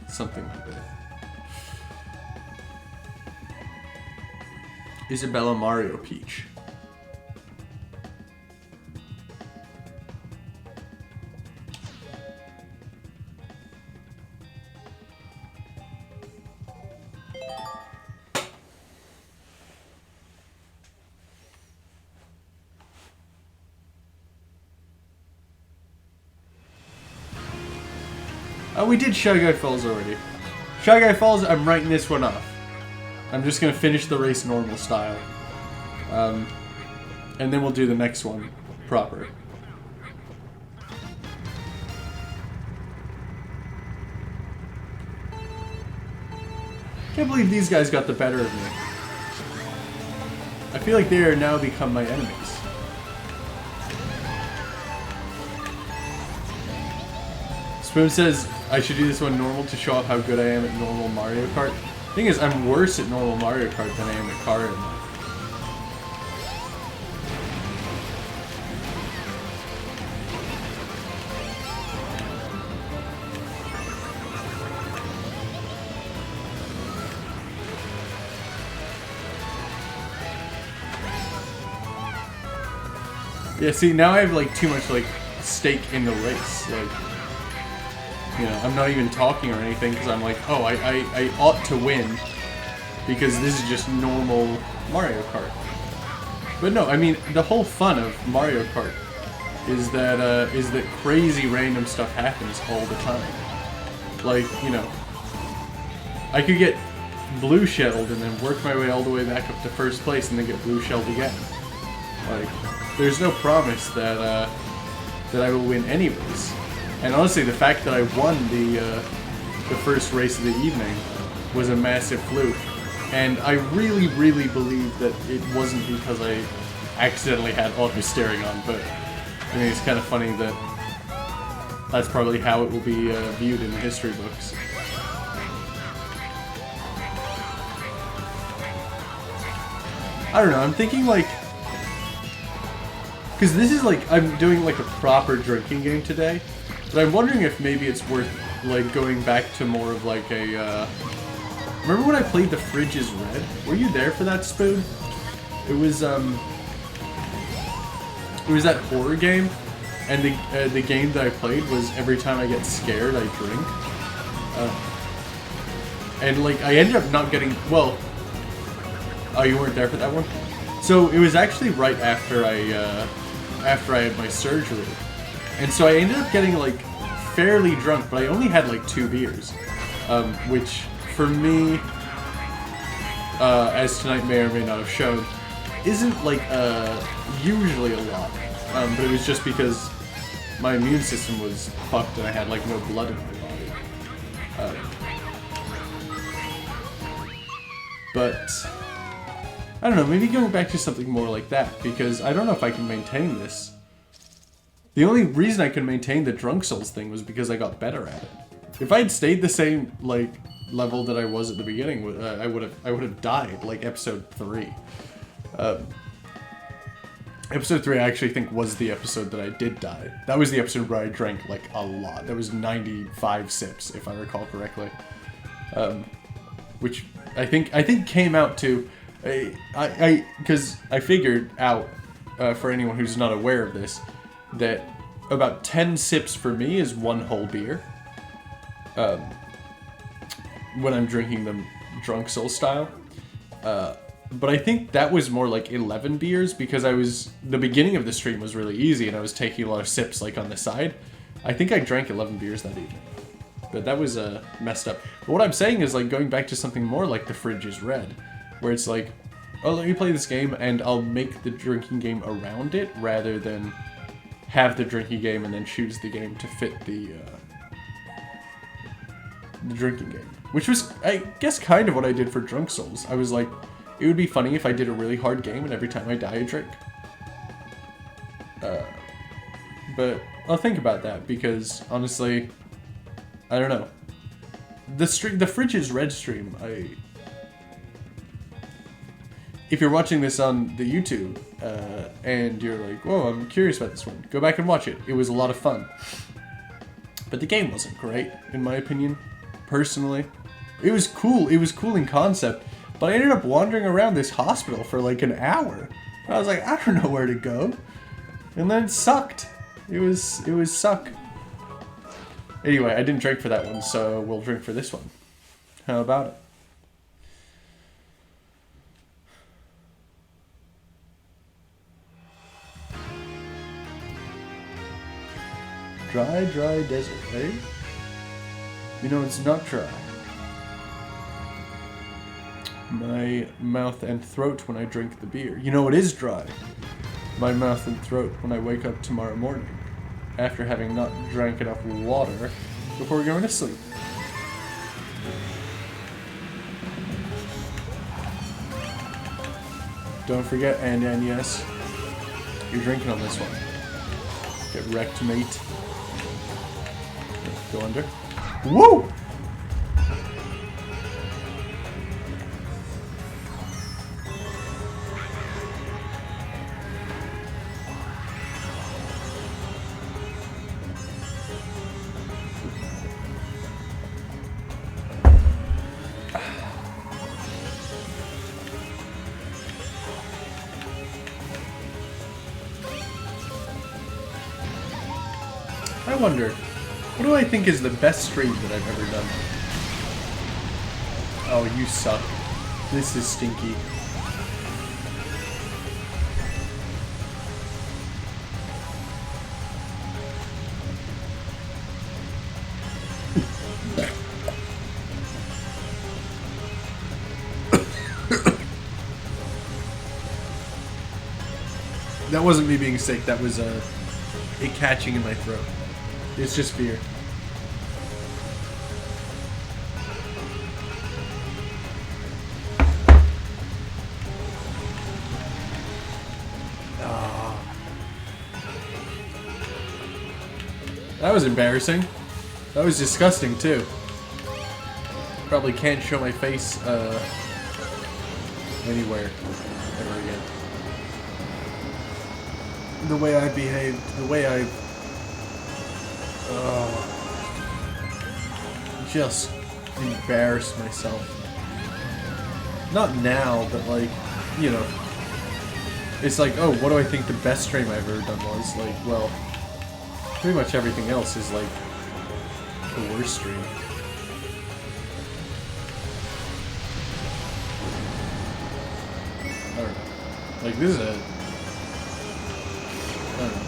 Something like that. Isabella Mario Peach. We did Shy Guy Falls already. Shy Guy Falls, I'm writing this one off. I'm just going to finish the race normal style. And then we'll do the next one proper. Can't believe these guys got the better of me. I feel like they are now become my enemies. Spoon says I should do this one normal to show off how good I am at normal Mario Kart. Thing is, I'm worse at normal Mario Kart than I am at Kario Mart. Yeah, see, now I have like too much like stake in the race. Like, You know, I'm not even talking or anything because I'm like, oh, I ought to win because this is just normal Mario Kart. But no, I mean, the whole fun of Mario Kart is that crazy random stuff happens all the time. Like, you know, I could get blue shelled and then work my way all the way back up to first place and then get blue shelled again. Like, there's no promise that that I will win any race. And honestly, the fact that I won the first race of the evening was a massive fluke. And I really, really believe that it wasn't because I accidentally had auto steering on, but I mean, it's kind of funny that that's probably how it will be viewed in the history books. I don't know, I'm thinking like... Because this is like, I'm doing like a proper drinking game today, but I'm wondering if maybe it's worth like going back to more of like a, Remember when I played The Fridge is Red? Were you there for that, Spoon? It was that horror game, and the game that I played was every time I get scared, I drink. And like, I ended up not getting, well, oh, you weren't there for that one? So it was actually right after I had my surgery. And so I ended up getting like fairly drunk, but I only had like 2 beers. Which for me, as tonight may or may not have shown, isn't like usually a lot. But it was just because my immune system was fucked and I had like no blood in my body. But I don't know, maybe going back to something more like that, because I don't know if I can maintain this. The only reason I could maintain the Drunk Souls thing was because I got better at it. If I had stayed the same, like, level that I was at the beginning, I would have died, like episode 3. Episode 3 I actually think was the episode that I did die. That was the episode where I drank, like, a lot. That was 95 sips, if I recall correctly. Which I think came out to... because I figured out, for anyone who's not aware of this, that about 10 sips for me is 1 whole beer. When I'm drinking them Drunk Soul style. But I think that was more like 11 beers because the beginning of the stream was really easy and I was taking a lot of sips like on the side. I think I drank 11 beers that evening. But that was messed up. But what I'm saying is like going back to something more like The Fridge is Red. Where it's like, oh, let me play this game and I'll make the drinking game around it rather than have the drinking game and then choose the game to fit the drinking game. Which was, I guess, kind of what I did for Drunk Souls. I was like, it would be funny if I did a really hard game and every time I die I drink. But I'll think about that because, honestly, I don't know. The Fridge is Red stream, if you're watching this on the YouTube, and you're like, whoa, I'm curious about this one, go back and watch it. It was a lot of fun. But the game wasn't great, in my opinion, personally. It was cool in concept, but I ended up wandering around this hospital for like an hour. And I was like, I don't know where to go. And then it sucked. It was suck. Anyway, I didn't drink for that one, so we'll drink for this one. How about it? Dry, dry desert, eh? You know, it's not dry. My mouth and throat when I drink the beer. You know, it is dry. My mouth and throat when I wake up tomorrow morning, after having not drank enough water before going to sleep. Don't forget, and yes, you're drinking on this one. Get wrecked, mate. Go under. Woo! I wonder, What do I think is the best stream that I've ever done? Oh, you suck. This is stinky. That wasn't me being sick, that was a catching in my throat. It's just beer. That was embarrassing. That was disgusting too. Probably can't show my face anywhere ever again. The way I behaved, the way I just embarrassed myself. Not now, but like, you know, it's like, oh, what do I think the best stream I've ever done was? Like, well, pretty much everything else is like the worst stream. I don't know. Like, this is a... I don't know.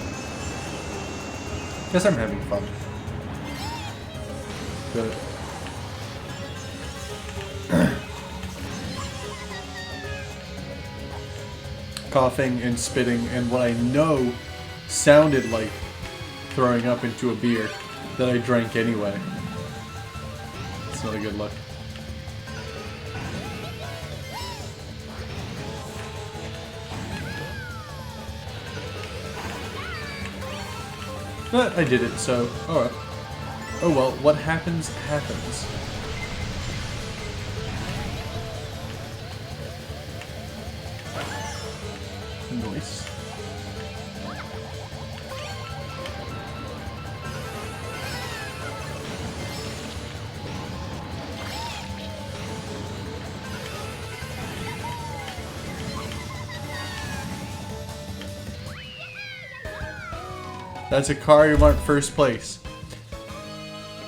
Guess I'm having fun. But... coughing and spitting and what I know sounded like throwing up into a beer that I drank anyway. It's not a good look. But I did it, so alright. Oh well, what happens, happens. Nice. That's a Kario Mart first place.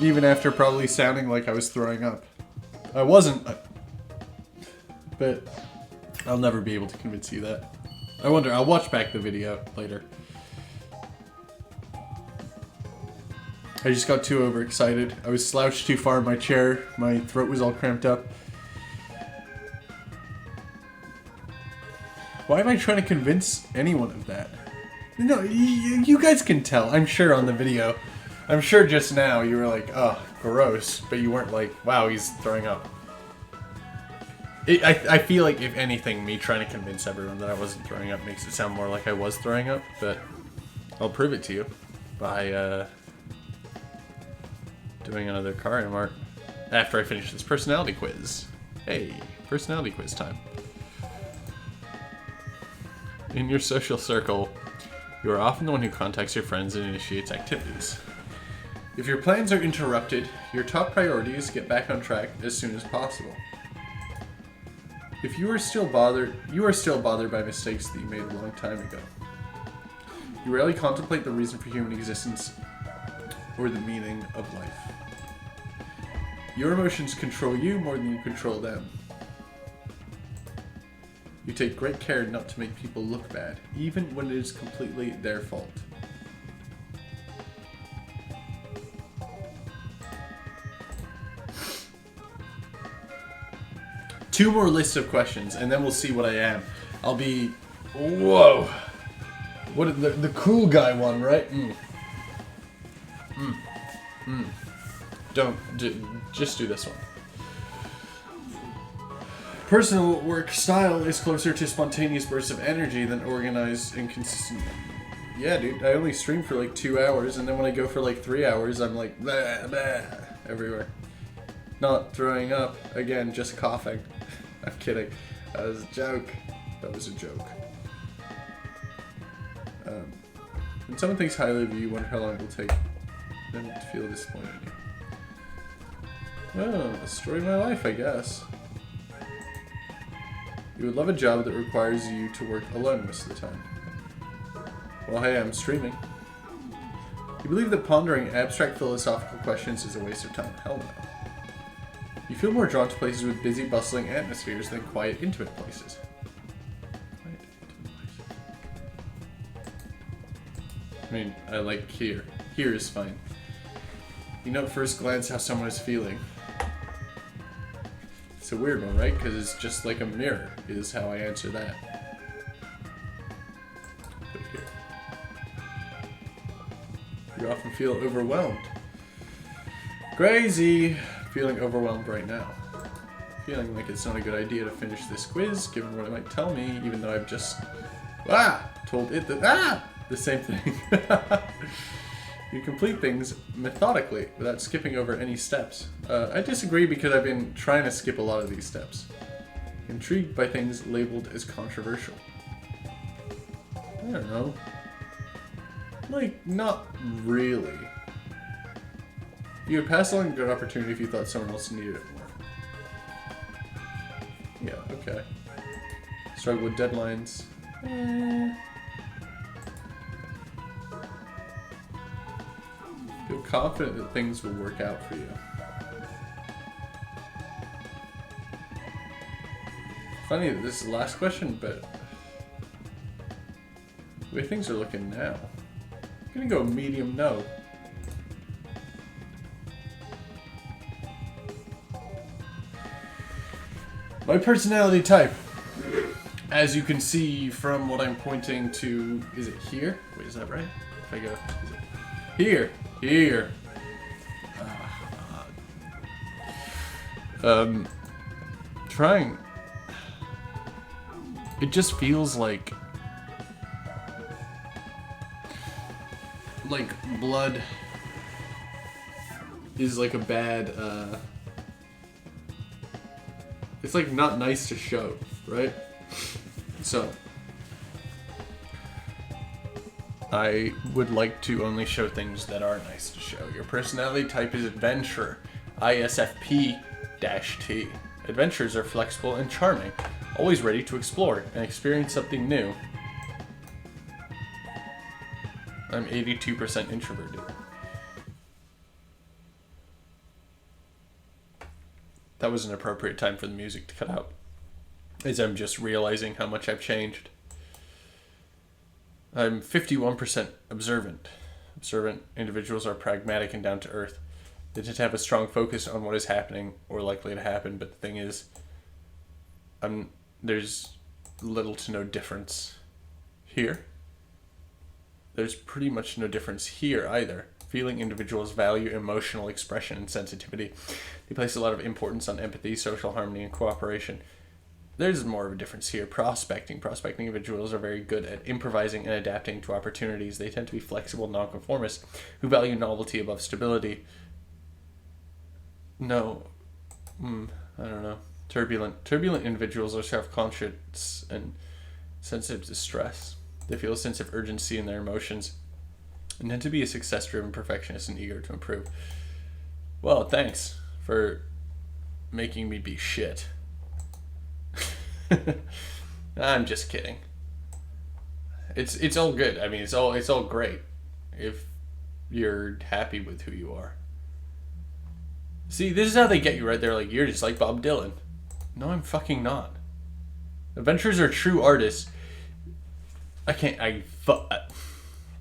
Even after probably sounding like I was throwing up. I wasn't, but I'll never be able to convince you that. I wonder, I'll watch back the video later. I just got too overexcited. I was slouched too far in my chair. My throat was all cramped up. Why am I trying to convince anyone of that? No, you guys can tell, I'm sure, on the video. I'm sure just now you were like, oh, gross, but you weren't like, wow, he's throwing up. I feel like, if anything, me trying to convince everyone that I wasn't throwing up makes it sound more like I was throwing up, but I'll prove it to you by doing another Kario Mart after I finish this personality quiz. Hey, personality quiz time. In your social circle, you are often the one who contacts your friends and initiates activities. If your plans are interrupted, your top priority is to get back on track as soon as possible. If you are still bothered by mistakes that you made a long time ago. You rarely contemplate the reason for human existence or the meaning of life. Your emotions control you more than you control them. You take great care not to make people look bad, even when it is completely their fault. Two more lists of questions, and then we'll see what I am. I'll be... Whoa! What the cool guy one, right? Just do this one. Personal work style is closer to spontaneous bursts of energy than organized and consistent. Yeah, dude, I only stream for like 2 hours, and then when I go for like 3 hours, I'm like, blah, blah, everywhere. Not throwing up. Again, just coughing. I'm kidding. That was a joke. That was a joke. When someone thinks highly of you, you wonder how long it will take them to feel disappointed in you. Well, the story of my life, I guess. You would love a job that requires you to work alone most of the time. Well, hey, I'm streaming. You believe that pondering abstract philosophical questions is a waste of time? Hell no. You feel more drawn to places with busy, bustling atmospheres than quiet, intimate places. Quiet, intimate places. I mean, I like here. Here is fine. You know at first glance how someone is feeling. It's a weird one, right? Because it's just like a mirror, is how I answer that. Put it here. You often feel overwhelmed. Crazy! Feeling overwhelmed right now. Feeling like it's not a good idea to finish this quiz, given what it might tell me, even though I've just told it that the same thing. You complete things methodically without skipping over any steps. I disagree because I've been trying to skip a lot of these steps. Intrigued by things labeled as controversial. I don't know. Like, not really. You would pass along a good opportunity if you thought someone else needed it more. Yeah, okay. Struggle with deadlines. Feel confident that things will work out for you. Funny that this is the last question, but the way things are looking now, I'm gonna go medium no. My personality type, as you can see from what I'm pointing to, is it here? Wait, is that right? If I go, is it here? Here. Trying. It just feels like blood is like a bad, it's like not nice to show, right? So I would like to only show things that are nice to show. Your personality type is adventurer, ISFP-T. Adventurers are flexible and charming, always ready to explore and experience something new. I'm 82% introverted. That was an appropriate time for the music to cut out, as I'm just realizing how much I've changed. I'm 51% observant. Observant individuals are pragmatic and down to earth. They tend to have a strong focus on what is happening or likely to happen, but the thing is, there's little to no difference here. There's pretty much no difference here either. Feeling individuals value emotional expression and sensitivity. They place a lot of importance on empathy, social harmony, and cooperation. There's more of a difference here. Prospecting. Prospecting individuals are very good at improvising and adapting to opportunities. They tend to be flexible nonconformists who value novelty above stability. No. I don't know. Turbulent. Turbulent individuals are self-conscious and sensitive to stress. They feel a sense of urgency in their emotions and tend to be a success-driven perfectionist and eager to improve. Well, thanks for making me be shit. I'm just kidding. It's all good. I mean, it's all great if you're happy with who you are. See, this is how they get you, right? They're like, you're just like Bob Dylan. No, I'm fucking not. Adventurers are true artists.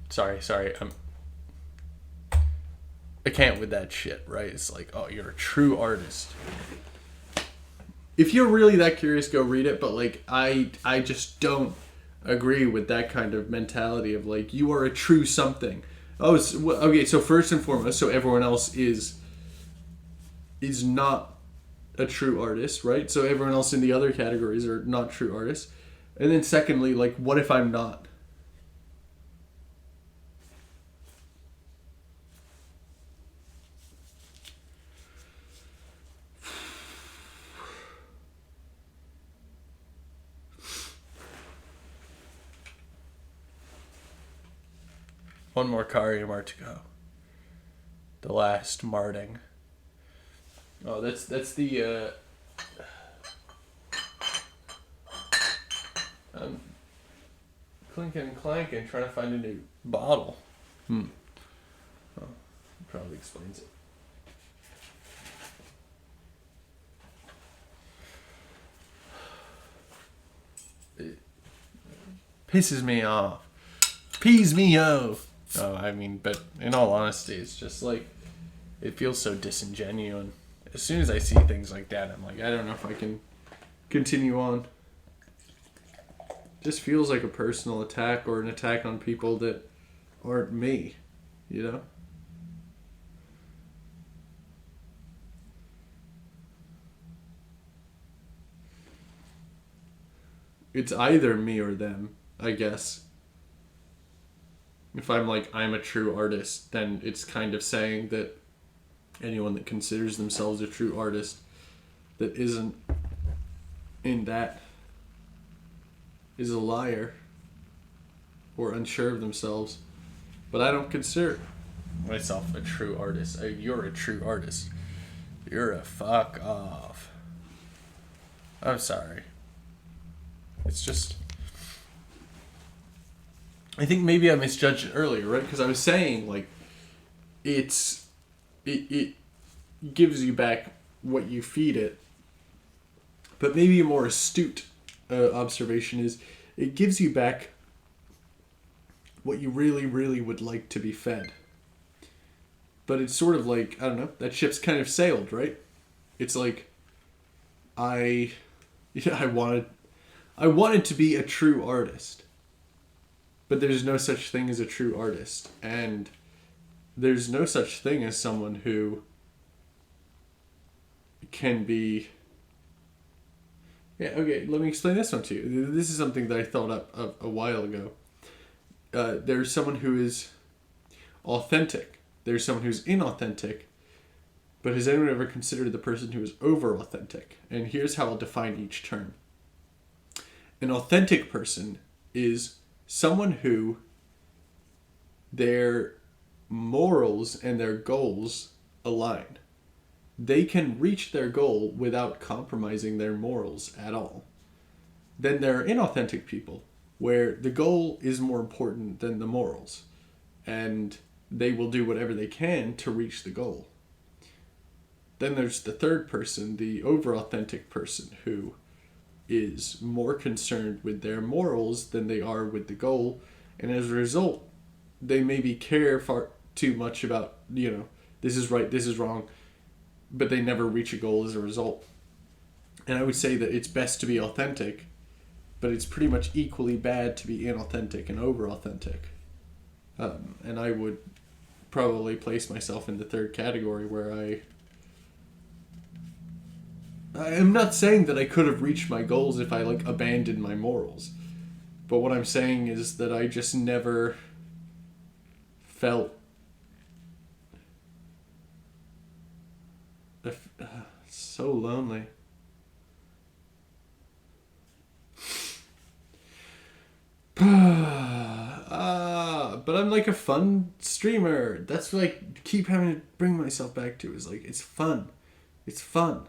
Sorry. I can't with that shit, right? It's like, oh, you're a true artist. If you're really that curious, go read it. But like, I just don't agree with that kind of mentality of like, you are a true something. Oh, okay. So first and foremost, so everyone else is not a true artist, right? So everyone else in the other categories are not true artists. And then secondly, like, what if I'm not? One more Kario Mart to go. The last Marting. Oh, that's the clinking and clanking, trying to find a new bottle. probably explains it. It pisses me off. Pees me off. Oh, I mean, but in all honesty, it's just like, it feels so disingenuous. As soon as I see things like that, I'm like, I don't know if I can continue on. Just feels like a personal attack or an attack on people that aren't me, you know? It's either me or them, I guess. If I'm like, I'm a true artist, then it's kind of saying that anyone that considers themselves a true artist that isn't in that is a liar or unsure of themselves. But I don't consider myself a true artist. You're a true artist. You're a fuck off. I'm sorry. It's just, I think maybe I misjudged it earlier, right? Because I was saying, like, it gives you back what you feed it. But maybe a more astute observation is it gives you back what you really, really would like to be fed. But it's sort of like, I don't know, that ship's kind of sailed, right? It's like, I wanted to be a true artist. But there's no such thing as a true artist. And there's no such thing as someone who can be... Yeah, okay, let me explain this one to you. This is something that I thought up a while ago. There's someone who is authentic. There's someone who's inauthentic. But has anyone ever considered the person who is over-authentic? And here's how I'll define each term. An authentic person is someone who their morals and their goals align. They can reach their goal without compromising their morals at all. Then there are inauthentic people where the goal is more important than the morals, and they will do whatever they can to reach the goal. Then there's the third person, the over-authentic person, who is more concerned with their morals than they are with the goal, and as a result, they maybe care far too much about, this is right, this is wrong, but they never reach a goal as a result. And I would say that it's best to be authentic, but it's pretty much equally bad to be inauthentic and over-authentic. And I would probably place myself in the third category where I am not saying that I could have reached my goals if I abandoned my morals. But what I'm saying is that I just never felt so lonely. But I'm like a fun streamer. That's what I keep having to bring myself back to, is like, it's fun. It's fun.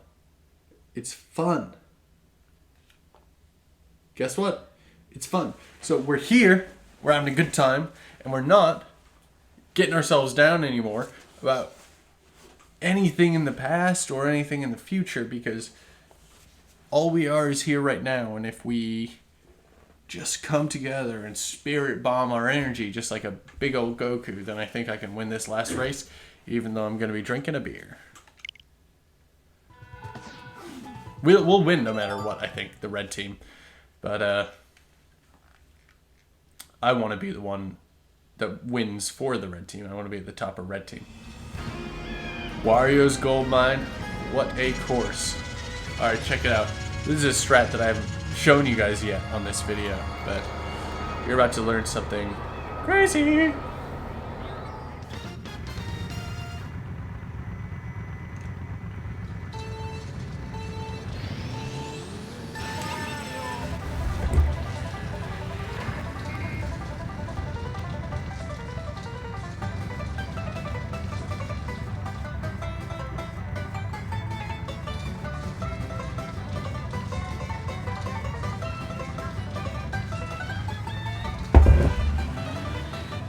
It's fun. Guess what? It's fun. So we're here, we're having a good time, and we're not getting ourselves down anymore about anything in the past or anything in the future, because all we are is here right now. And if we just come together and spirit bomb our energy just like a big old Goku, then I think I can win this last race, even though I'm going to be drinking a beer. We'll win no matter what, I think, the red team. But I want to be the one that wins for the red team. I want to be at the top of red team. Wario's Gold Mine. What a course. Alright, check it out. This is a strat that I haven't shown you guys yet on this video, but you're about to learn something crazy.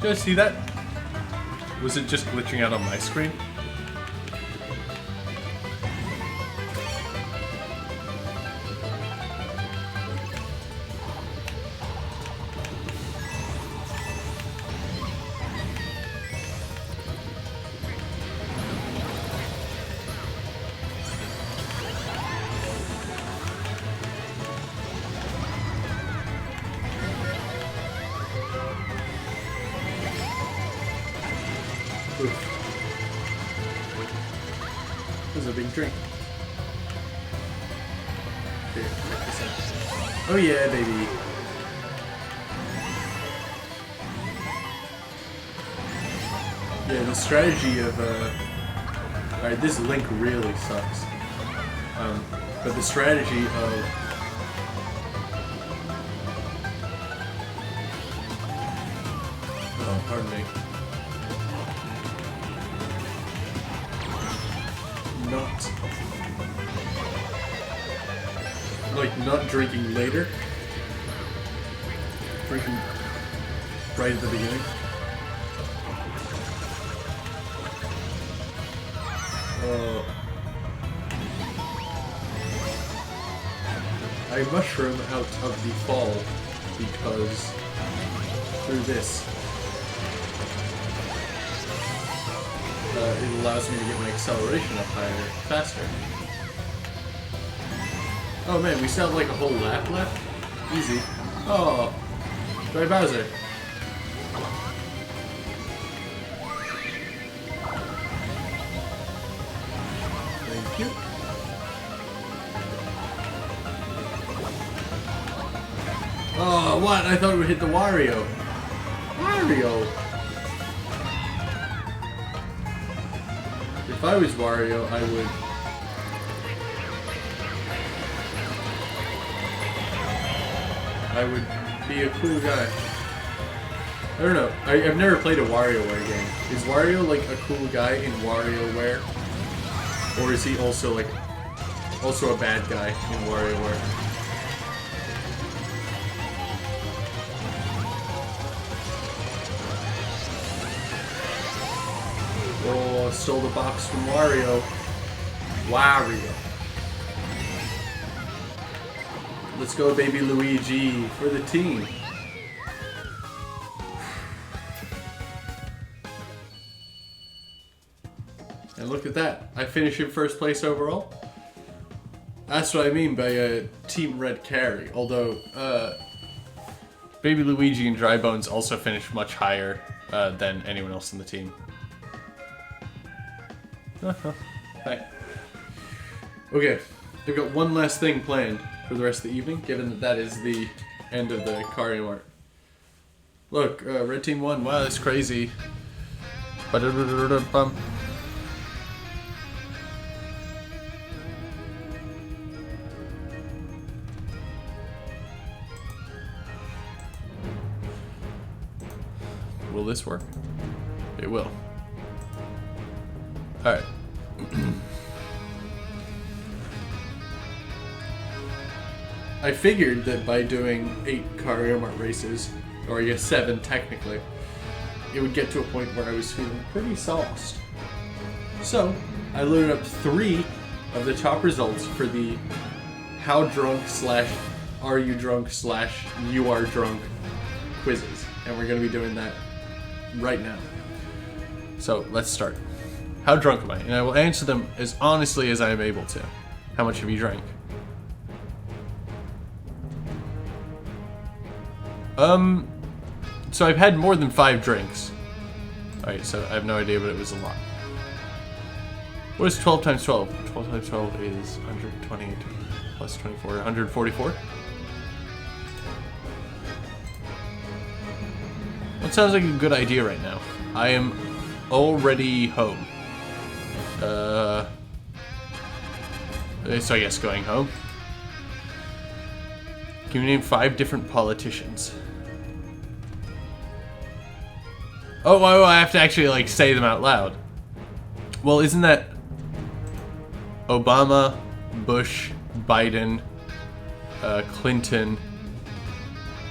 Did you guys see that? Was it just glitching out on my screen? This is a big drink. Here, check this out. Oh yeah, baby. Yeah, the strategy of alright, this link really sucks. But the strategy of oh, pardon me. Not drinking later. Drinking right at the beginning. I mushroom out of the fall because through this it allows me to get my acceleration up higher, faster. Oh man, we still have like a whole lap left? Easy. Oh, by Bowser. Thank you. Oh, what? I thought we hit the Wario. Wario! If I was Wario, I would... be a cool guy. I don't know. I've never played a WarioWare game. Is Wario like a cool guy in WarioWare? Or is he also like a bad guy in WarioWare? Oh, stole the box from Wario. Wario. Let's go, baby Luigi, for the team. And look at that. I finished in first place overall. That's what I mean by a Team Red carry. Although, baby Luigi and Dry Bones also finished much higher than anyone else in the team. Hi. Okay, I've got one last thing planned for the rest of the evening, given that that is the end of the Kario Mart. Look, red team won. Wow, that's crazy. Will this work? It will. Alright. I figured that by doing 8 Kario Mart races, or I guess 7 technically, it would get to a point where I was feeling pretty sauced. So, I loaded up 3 of the top results for the how drunk / are you drunk / you are drunk quizzes. And we're going to be doing that right now. So, let's start. How drunk am I? And I will answer them as honestly as I am able to. How much have you drank? So I've had more than 5 drinks. Alright, so I have no idea, but it was a lot. What is 12 times 12? 12 times 12 is 128 plus 24, 144? That sounds like a good idea right now. I am already home. So I guess going home. Can you name 5 different politicians? Oh, I have to actually like say them out loud. Well, isn't that Obama, Bush, Biden, Clinton,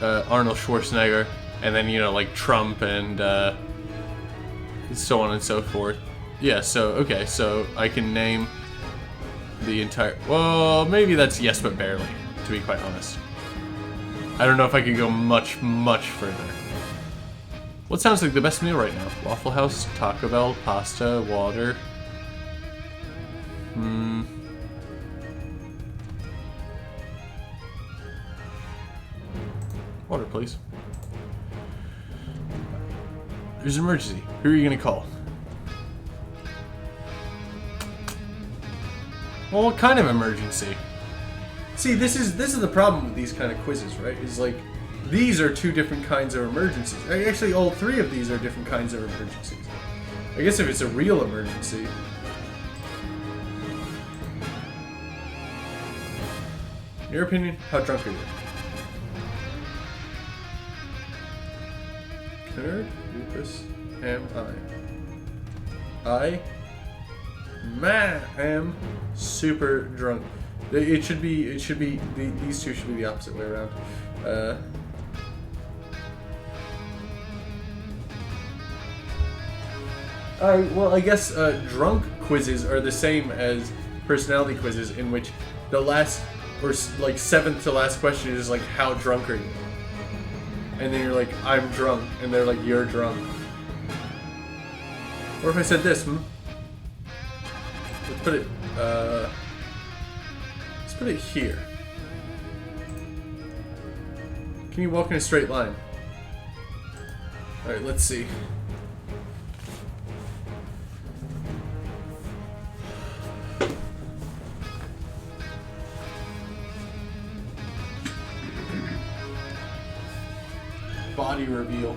Arnold Schwarzenegger, and then, you know, like Trump and so on and so forth. Yeah, so, okay, so I can name the entire... Well, maybe that's yes, but barely, to be quite honest. I don't know if I could go much, much further. What sounds like the best meal right now? Waffle House, Taco Bell, pasta, water. Water, please. There's an emergency. Who are you gonna call? Well, what kind of emergency? See, this is the problem with these kind of quizzes, right? Is like, these are two different kinds of emergencies. Actually, all three of these are different kinds of emergencies. I guess if it's a real emergency. In your opinion, how drunk are you? Nerd, lupus, am I am super drunk. It should be, these two should be the opposite way around. Well, I guess drunk quizzes are the same as personality quizzes, in which the last, or like seventh to last question is like, how drunk are you? And then you're like, I'm drunk, and they're like, you're drunk. Or if I said this, let's put it here. Can you walk in a straight line? Alright, let's see. Body reveal.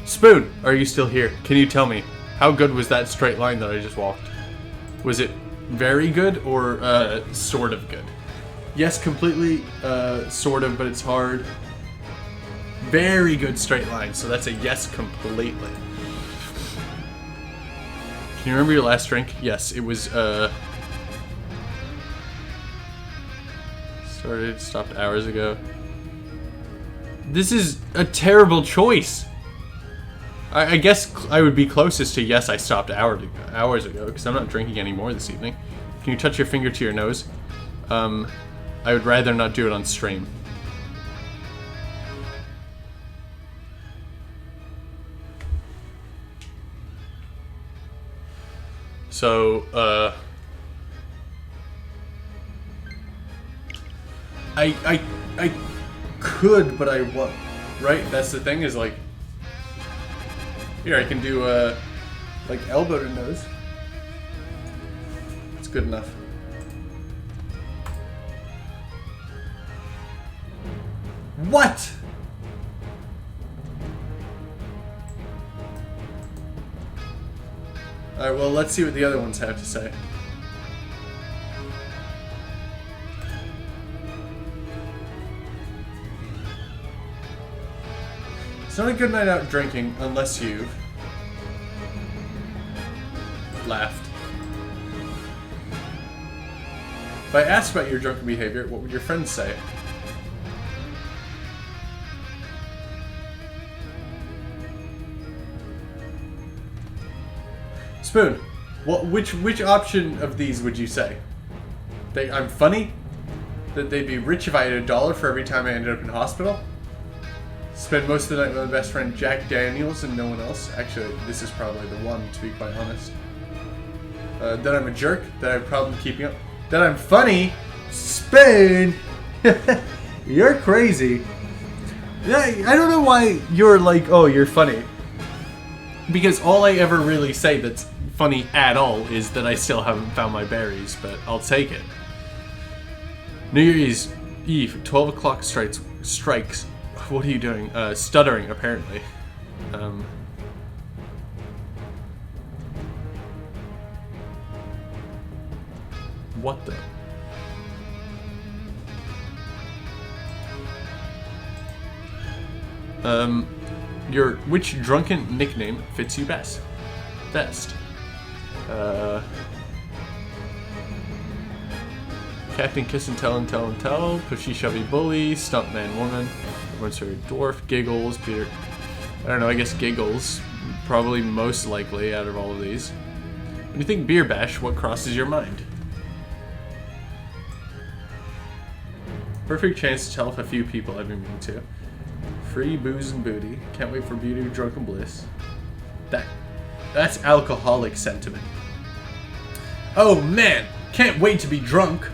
Spoon, are you still here? Can you tell me, how good was that straight line that I just walked? Was it very good or sort of good? Yes, completely, sort of, but it's hard. Very good straight line, so that's a yes completely. Can you remember your last drink? Yes, it was, stopped hours ago. This is a terrible choice. I guess I would be closest to yes, I stopped hours ago, because I'm not drinking anymore this evening. Can you touch your finger to your nose? I would rather not do it on stream. So, I could, but I won't. Right? That's the thing, is like, here, I can do, like, elbow to nose. That's good enough. What? Alright, well, let's see what the other ones have to say. It's not a good night out drinking unless you've laughed. If I asked about your drunken behavior, what would your friends say? Spoon, which option of these would you say? I'm funny? That they'd be rich if I had $1 for every time I ended up in hospital? Spend most of the night with my best friend Jack Daniels and no one else. Actually, this is probably the one, to be quite honest. That I'm a jerk, that I have problem keeping up, that I'm funny. Spoon! You're crazy. I don't know why you're like, oh, you're funny. Because all I ever really say that's funny at all is that I still haven't found my berries, but I'll take it. New Year's Eve, 12 o'clock strikes. What are you doing? Stuttering, apparently. What the? Which drunken nickname fits you best? Captain Kiss and Tell, Pushy Shovey Bully, Stuntman Woman, everyone's heard Dwarf, Giggles, Peter. I don't know, I guess Giggles, probably most likely out of all of these. When you think Beer Bash, what crosses your mind? Perfect chance to tell if a few people I've been meaning to. Free booze and booty. Can't wait for beauty, drunken bliss. That's alcoholic sentiment. Oh man, can't wait to be drunk.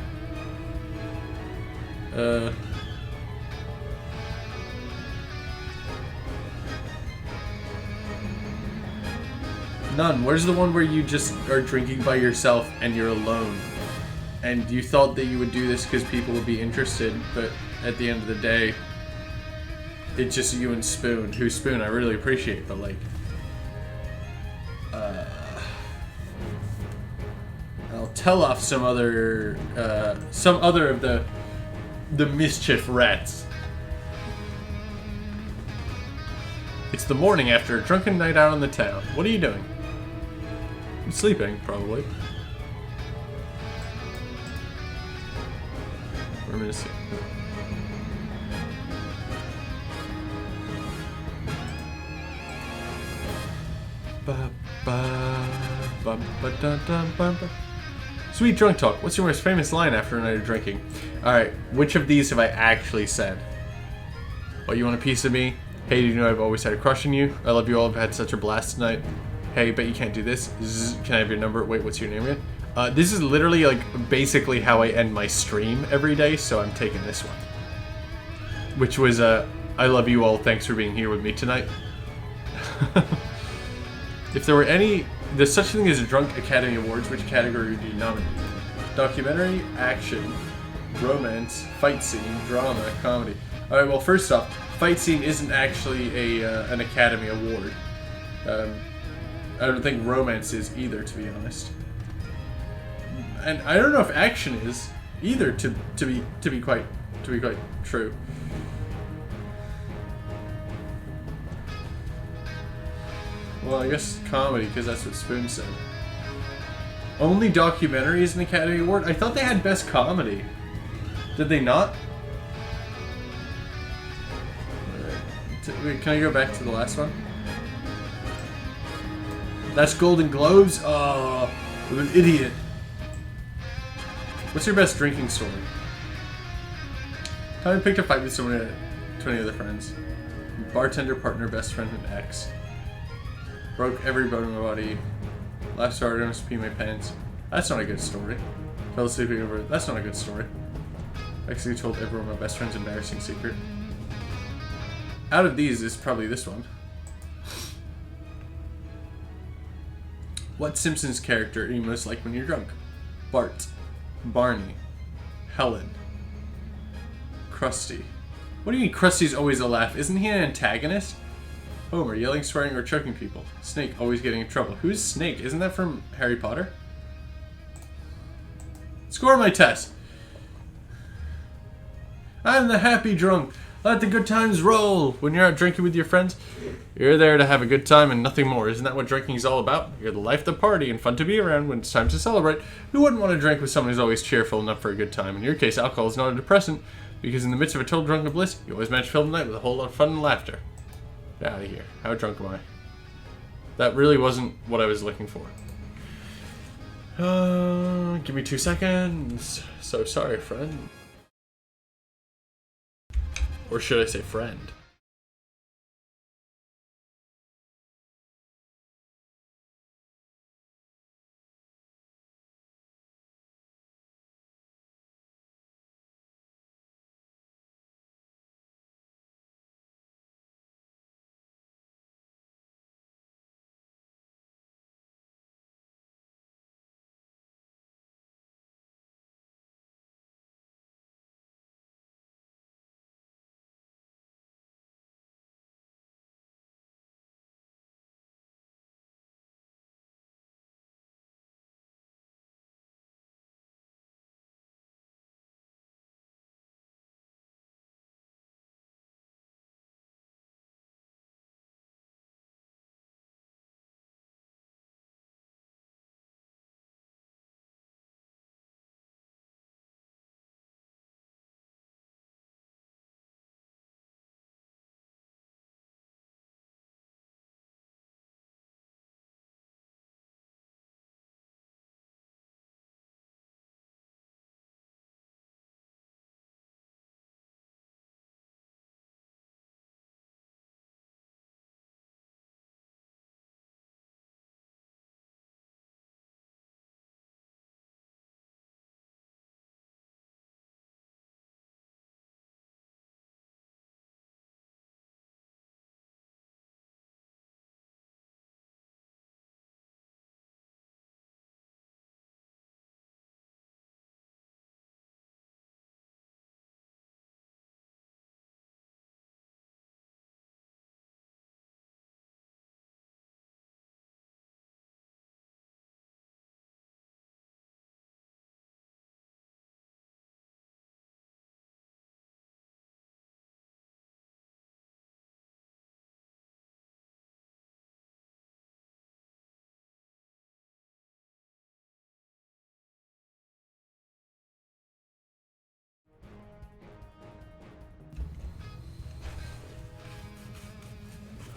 None. Where's the one where you just are drinking by yourself and you're alone? And you thought that you would do this because people would be interested, but at the end of the day, it's just you and Spoon. Who's Spoon? I really appreciate, but like, I'll tell off some other of the mischief rats. It's the morning after a drunken night out on the town. What are you doing? I'm sleeping, probably. We're gonna see. Sweet drunk talk. What's your most famous line after a night of drinking? Alright, which of these have I actually said? Oh, you want a piece of me? Hey, did you know I've always had a crush on you? I love you all. I've had such a blast tonight. Hey, bet you can't do this. Can I have your number? Wait, what's your name again? This is literally like basically how I end my stream every day, so I'm taking this one. Which was, I love you all. Thanks for being here with me tonight. If there were there's such a thing as a Drunk Academy Awards, which category would you nominate? Documentary, action, romance, fight scene, drama, comedy. Alright, well first off, fight scene isn't actually an Academy Award. I don't think romance is either, to be honest. And I don't know if action is either, to be quite true. Well, I guess comedy, because that's what Spoon said. Only documentary is an Academy Award? I thought they had best comedy. Did they not? Wait, can I go back to the last one? That's Golden Globes? Oh, I'm an idiot. What's your best drinking story? Time I picked a fight with someone at 20 other friends. Bartender, partner, best friend, and ex. Broke every bone in my body. Laughed so hard I almost peed my pants. That's not a good story. Fell asleep over. That's not a good story. Actually told everyone my best friend's embarrassing secret. Out of these is probably this one. What Simpsons character are you most like when you're drunk? Bart. Barney. Helen. Krusty. What do you mean Krusty's always a laugh? Isn't he an antagonist? Homer, yelling, swearing, or choking people. Snake, always getting in trouble. Who's Snake? Isn't that from Harry Potter? Score my test. I'm the happy drunk. Let the good times roll. When you're out drinking with your friends, you're there to have a good time and nothing more. Isn't that what drinking is all about? You're the life of the party and fun to be around when it's time to celebrate. Who wouldn't want to drink with someone who's always cheerful enough for a good time? In your case, alcohol is not a depressant, because in the midst of a total drunken bliss, you always manage to fill the night with a whole lot of fun and laughter. Get out of here. How drunk am I? That really wasn't what I was looking for. Give me 2 seconds. So sorry, friend. Or should I say friend?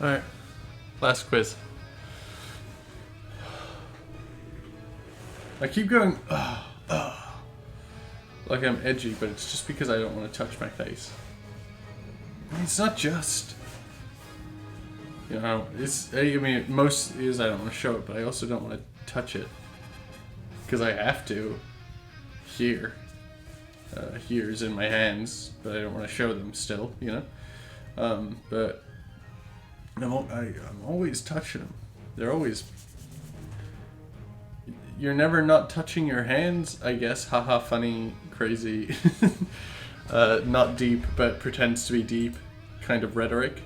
Alright. Last quiz. I keep going, like I'm edgy, but it's just because I don't want to touch my face. I mean, it's not just, you know, it's, I mean, most is I don't want to show it, but I also don't want to touch it. Because I have to. Here. Here's in my hands, but I don't want to show them still, you know? But I'm always touching them. They're always... You're never not touching your hands, I guess. Haha, funny, crazy. Not deep, but pretends to be deep kind of rhetoric.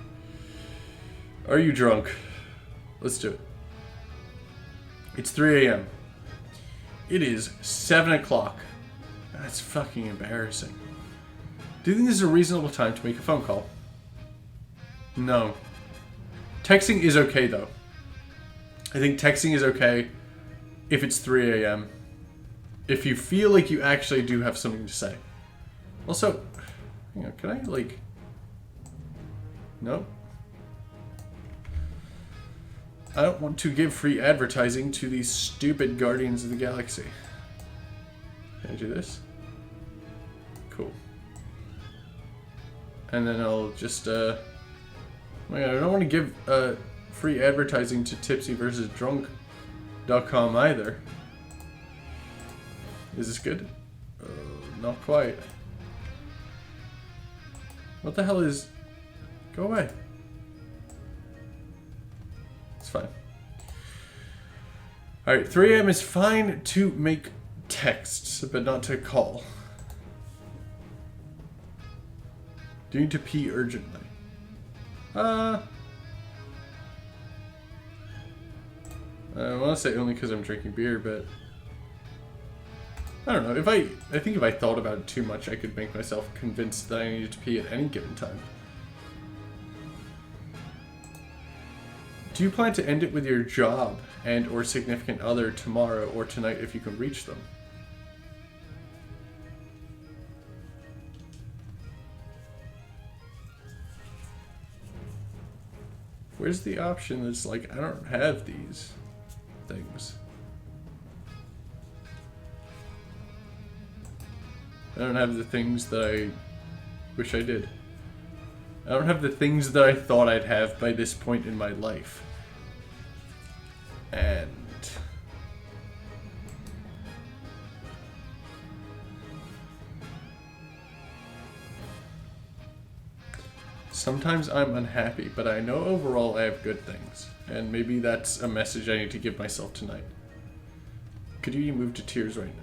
Are you drunk? Let's do it. It's 3 a.m. It is 7 o'clock. That's fucking embarrassing. Do you think this is a reasonable time to make a phone call? No. Texting is okay, though. I think texting is okay if it's 3 a.m. If you feel like you actually do have something to say. Also, you know, can I, like... No? I don't want to give free advertising to these stupid Guardians of the Galaxy. Can I do this? Cool. And then I'll just, oh my God, I don't want to give free advertising to tipsyversusdrunk.com either. Is this good? Not quite. What the hell is... Go away. It's fine. Alright, 3 a.m. is fine to make texts, but not to call. Do you need to pee urgently? I want to say only because I'm drinking beer, but... I don't know. I think if I thought about it too much, I could make myself convinced that I needed to pee at any given time. Do you plan to end it with your job and or significant other tomorrow or tonight if you can reach them? Where's the option that's like, I don't have these things. I don't have the things that I wish I did. I don't have the things that I thought I'd have by this point in my life. And... sometimes I'm unhappy, but I know overall I have good things. And maybe that's a message I need to give myself tonight. Could you move to tears right now?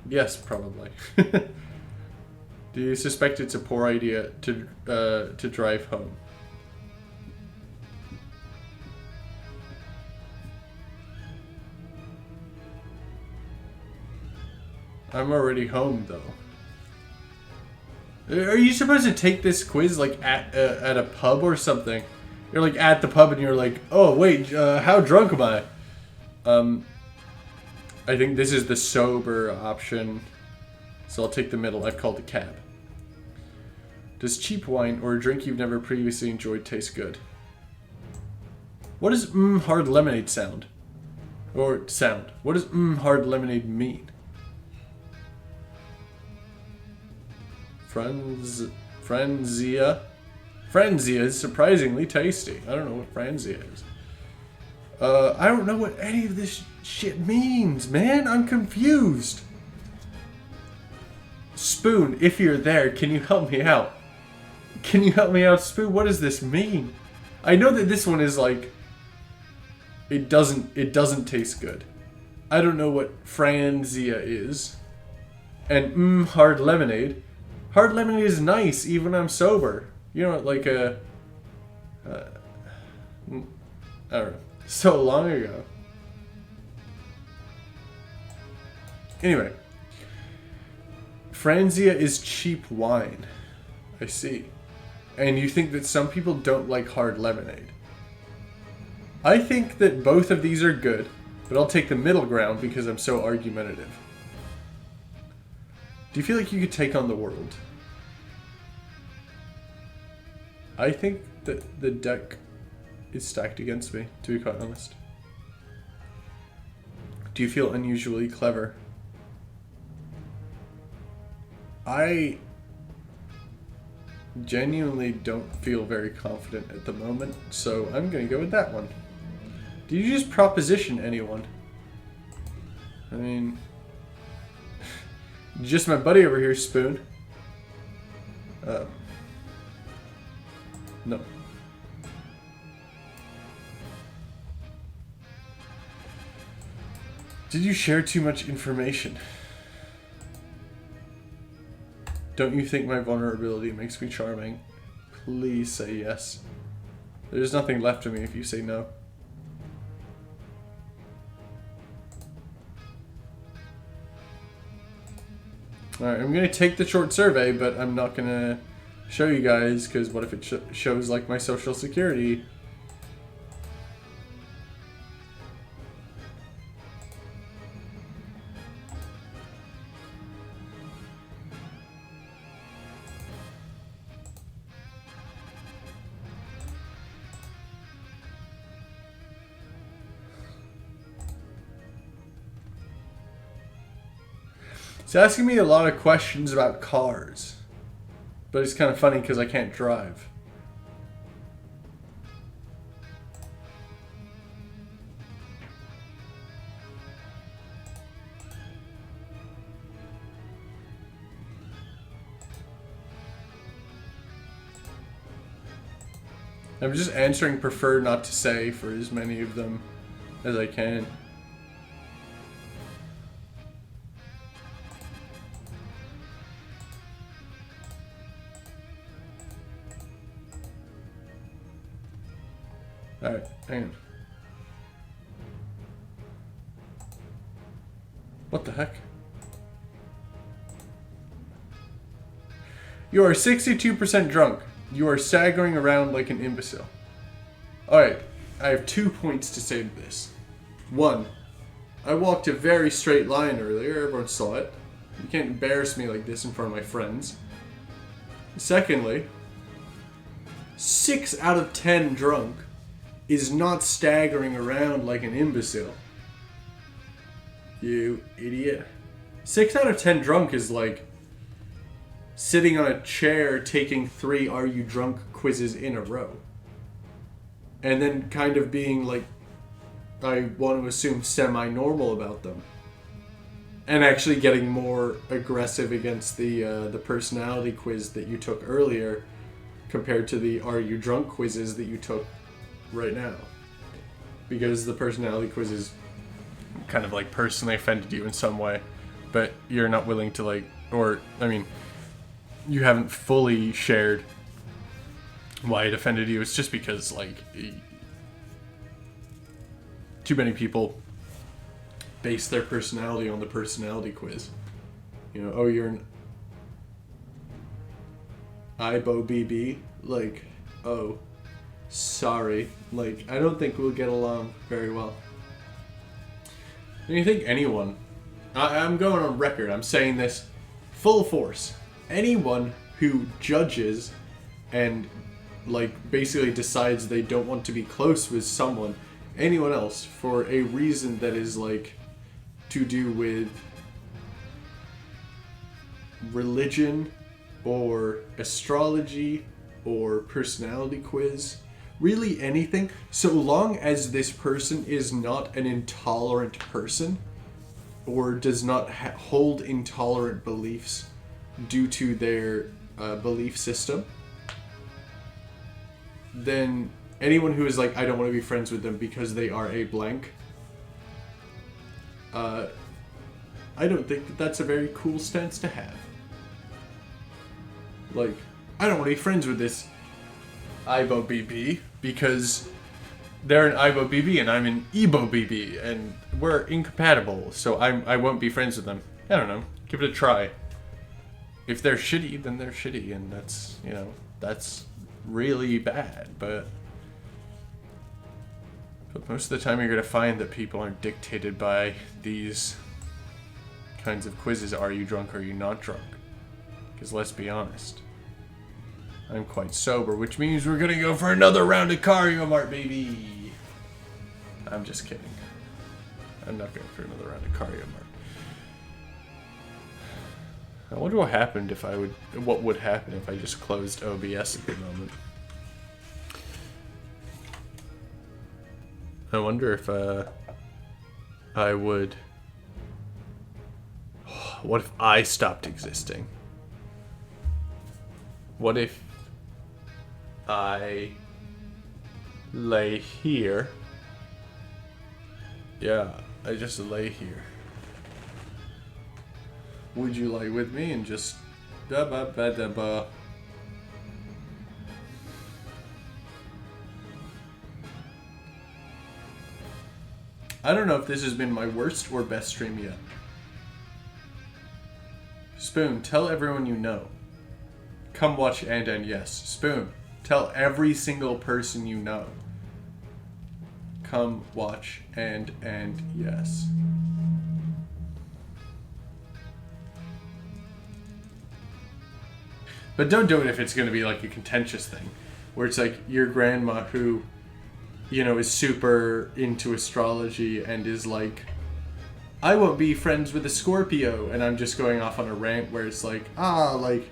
Yes, probably. Do you suspect it's a poor idea to drive home? I'm already home, though. Are you supposed to take this quiz like at a pub or something? You're like at the pub and you're like, oh wait, how drunk am I? I think this is the sober option, so I'll take the middle. I've called a cab. Does cheap wine or a drink you've never previously enjoyed taste good? What does hard lemonade sound? Or sound? What does hard lemonade mean? Franzia. Franzia is surprisingly tasty. I don't know what Franzia is. I don't know what any of this shit means, man. I'm confused. Spoon, if you're there, can you help me out? Can you help me out, Spoon? What does this mean? I know that this one is like... It doesn't taste good. I don't know what Franzia is. And hard lemonade. Hard lemonade is nice, even when I'm sober. You know, like a... I don't know. So long ago. Anyway. Franzia is cheap wine. I see. And you think that some people don't like hard lemonade. I think that both of these are good, but I'll take the middle ground because I'm so argumentative. Do you feel like you could take on the world? I think that the deck is stacked against me, to be quite honest. Do you feel unusually clever? I genuinely don't feel very confident at the moment, so I'm gonna go with that one. Did you just proposition anyone? I mean, just my buddy over here, Spoon. No. Did you share too much information? Don't you think my vulnerability makes me charming? Please say yes. There's nothing left of me if you say no. Alright, I'm going to take the short survey, but I'm not going to show you guys, because what if it shows, like, my social security? It's asking me a lot of questions about cars, but it's kind of funny because I can't drive. I'm just answering prefer not to say for as many of them as I can. Alright, hang on. What the heck? You are 62% drunk. You are staggering around like an imbecile. Alright, I have 2 points to say to this. 1, I walked a very straight line earlier. Everyone saw it. You can't embarrass me like this in front of my friends. Secondly, 6 out of 10 drunk is not staggering around like an imbecile. You idiot. 6 out of 10 drunk is like sitting on a chair taking 3 Are You Drunk quizzes in a row. And then kind of being like, I want to assume semi-normal about them. And actually getting more aggressive against the personality quiz that you took earlier compared to the Are You Drunk quizzes that you took right now, because the personality quizzes kind of like personally offended you in some way, but you're not willing to like, or I mean, you haven't fully shared why it offended you. It's just because like too many people base their personality on the personality quiz. You know, oh, you're an IBO BB, like, oh, sorry, like, I don't think we'll get along very well. And you think anyone, I'm going on record, I'm saying this full force, anyone who judges and, like, basically decides they don't want to be close with someone, anyone else, for a reason that is, like, to do with religion or astrology or personality quiz, really anything, so long as this person is not an intolerant person or does not hold intolerant beliefs due to their belief system, then anyone who is like, I don't want to be friends with them because they are a blank, I don't think that that's a very cool stance to have. Like, I don't want to be friends with this IBO BB because they're an IBO BB and I'm an EBO BB and we're incompatible, so I won't be friends with them. I don't know. Give it a try. If they're shitty, then they're shitty, and that's, you know, that's really bad, but most of the time you're going to find that people aren't dictated by these kinds of quizzes. Are you drunk? Are you not drunk? Because let's be honest, I'm quite sober, which means we're gonna go for another round of Kario Mart, baby. I'm just kidding. I'm not going for another round of Kario Mart. I wonder what happened if I would. What would happen if I just closed OBS at the moment? I wonder if I would. What if I stopped existing? What if I lay here? Yeah, I just lay here. Would you lay with me and just da ba ba da ba? I don't know if this has been my worst or best stream yet. Spoon, tell everyone you know. Come watch and yes. Spoon, tell every single person you know. Come watch and yes. But don't do it if it's going to be like a contentious thing, where it's like your grandma who, you know, is super into astrology and is like, I won't be friends with a Scorpio, and I'm just going off on a rant where it's like, like,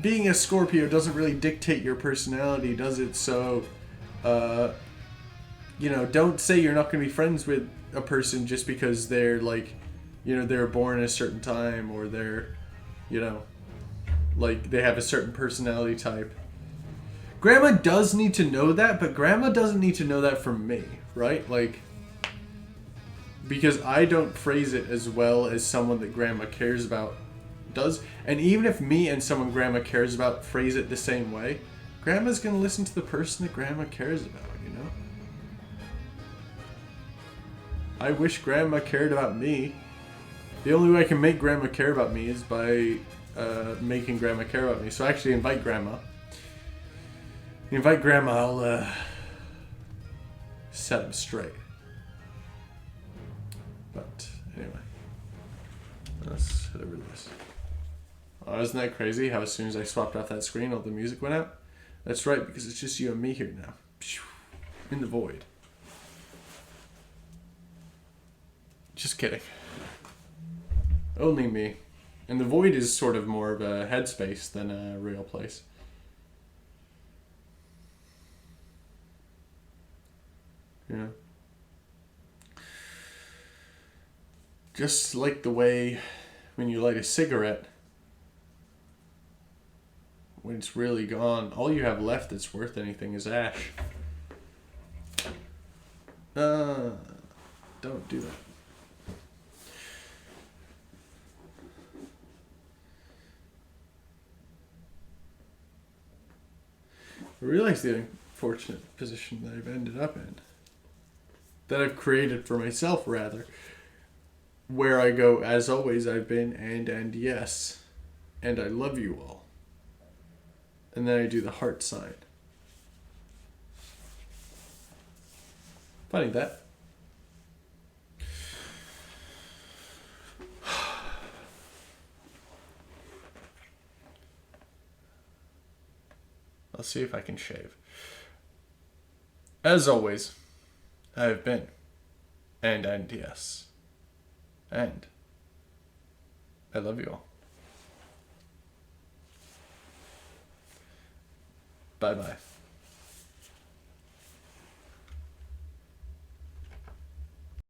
being a Scorpio doesn't really dictate your personality, does it? So, you know, don't say you're not going to be friends with a person just because they're like, you know, they're born at a certain time, or they're, you know, like they have a certain personality type. Grandma does need to know that, but Grandma doesn't need to know that from me, right? Like, because I don't phrase it as well as someone that Grandma cares about does. And even if me and someone Grandma cares about phrase it the same way, Grandma's going to listen to the person that Grandma cares about, you know? I wish Grandma cared about me. The only way I can make Grandma care about me is by making Grandma care about me. So I actually invite Grandma. Invite Grandma, I'll set him straight. But anyway, let's hit over this. Oh, isn't that crazy how as soon as I swapped off that screen, all the music went out? That's right, because it's just you and me here now. In the void. Just kidding. Only me. And the void is sort of more of a headspace than a real place. Yeah. Just like the way when you light a cigarette, when it's really gone, all you have left that's worth anything is ash. Don't do that. I realize the unfortunate position that I've ended up in. That I've created for myself, rather. Where I go, as always, I've been, and yes. And I love you all. And then I do the heart sign. Funny that. I'll see if I can shave. As always, I have been, and yes. And I love you all. Bye-bye.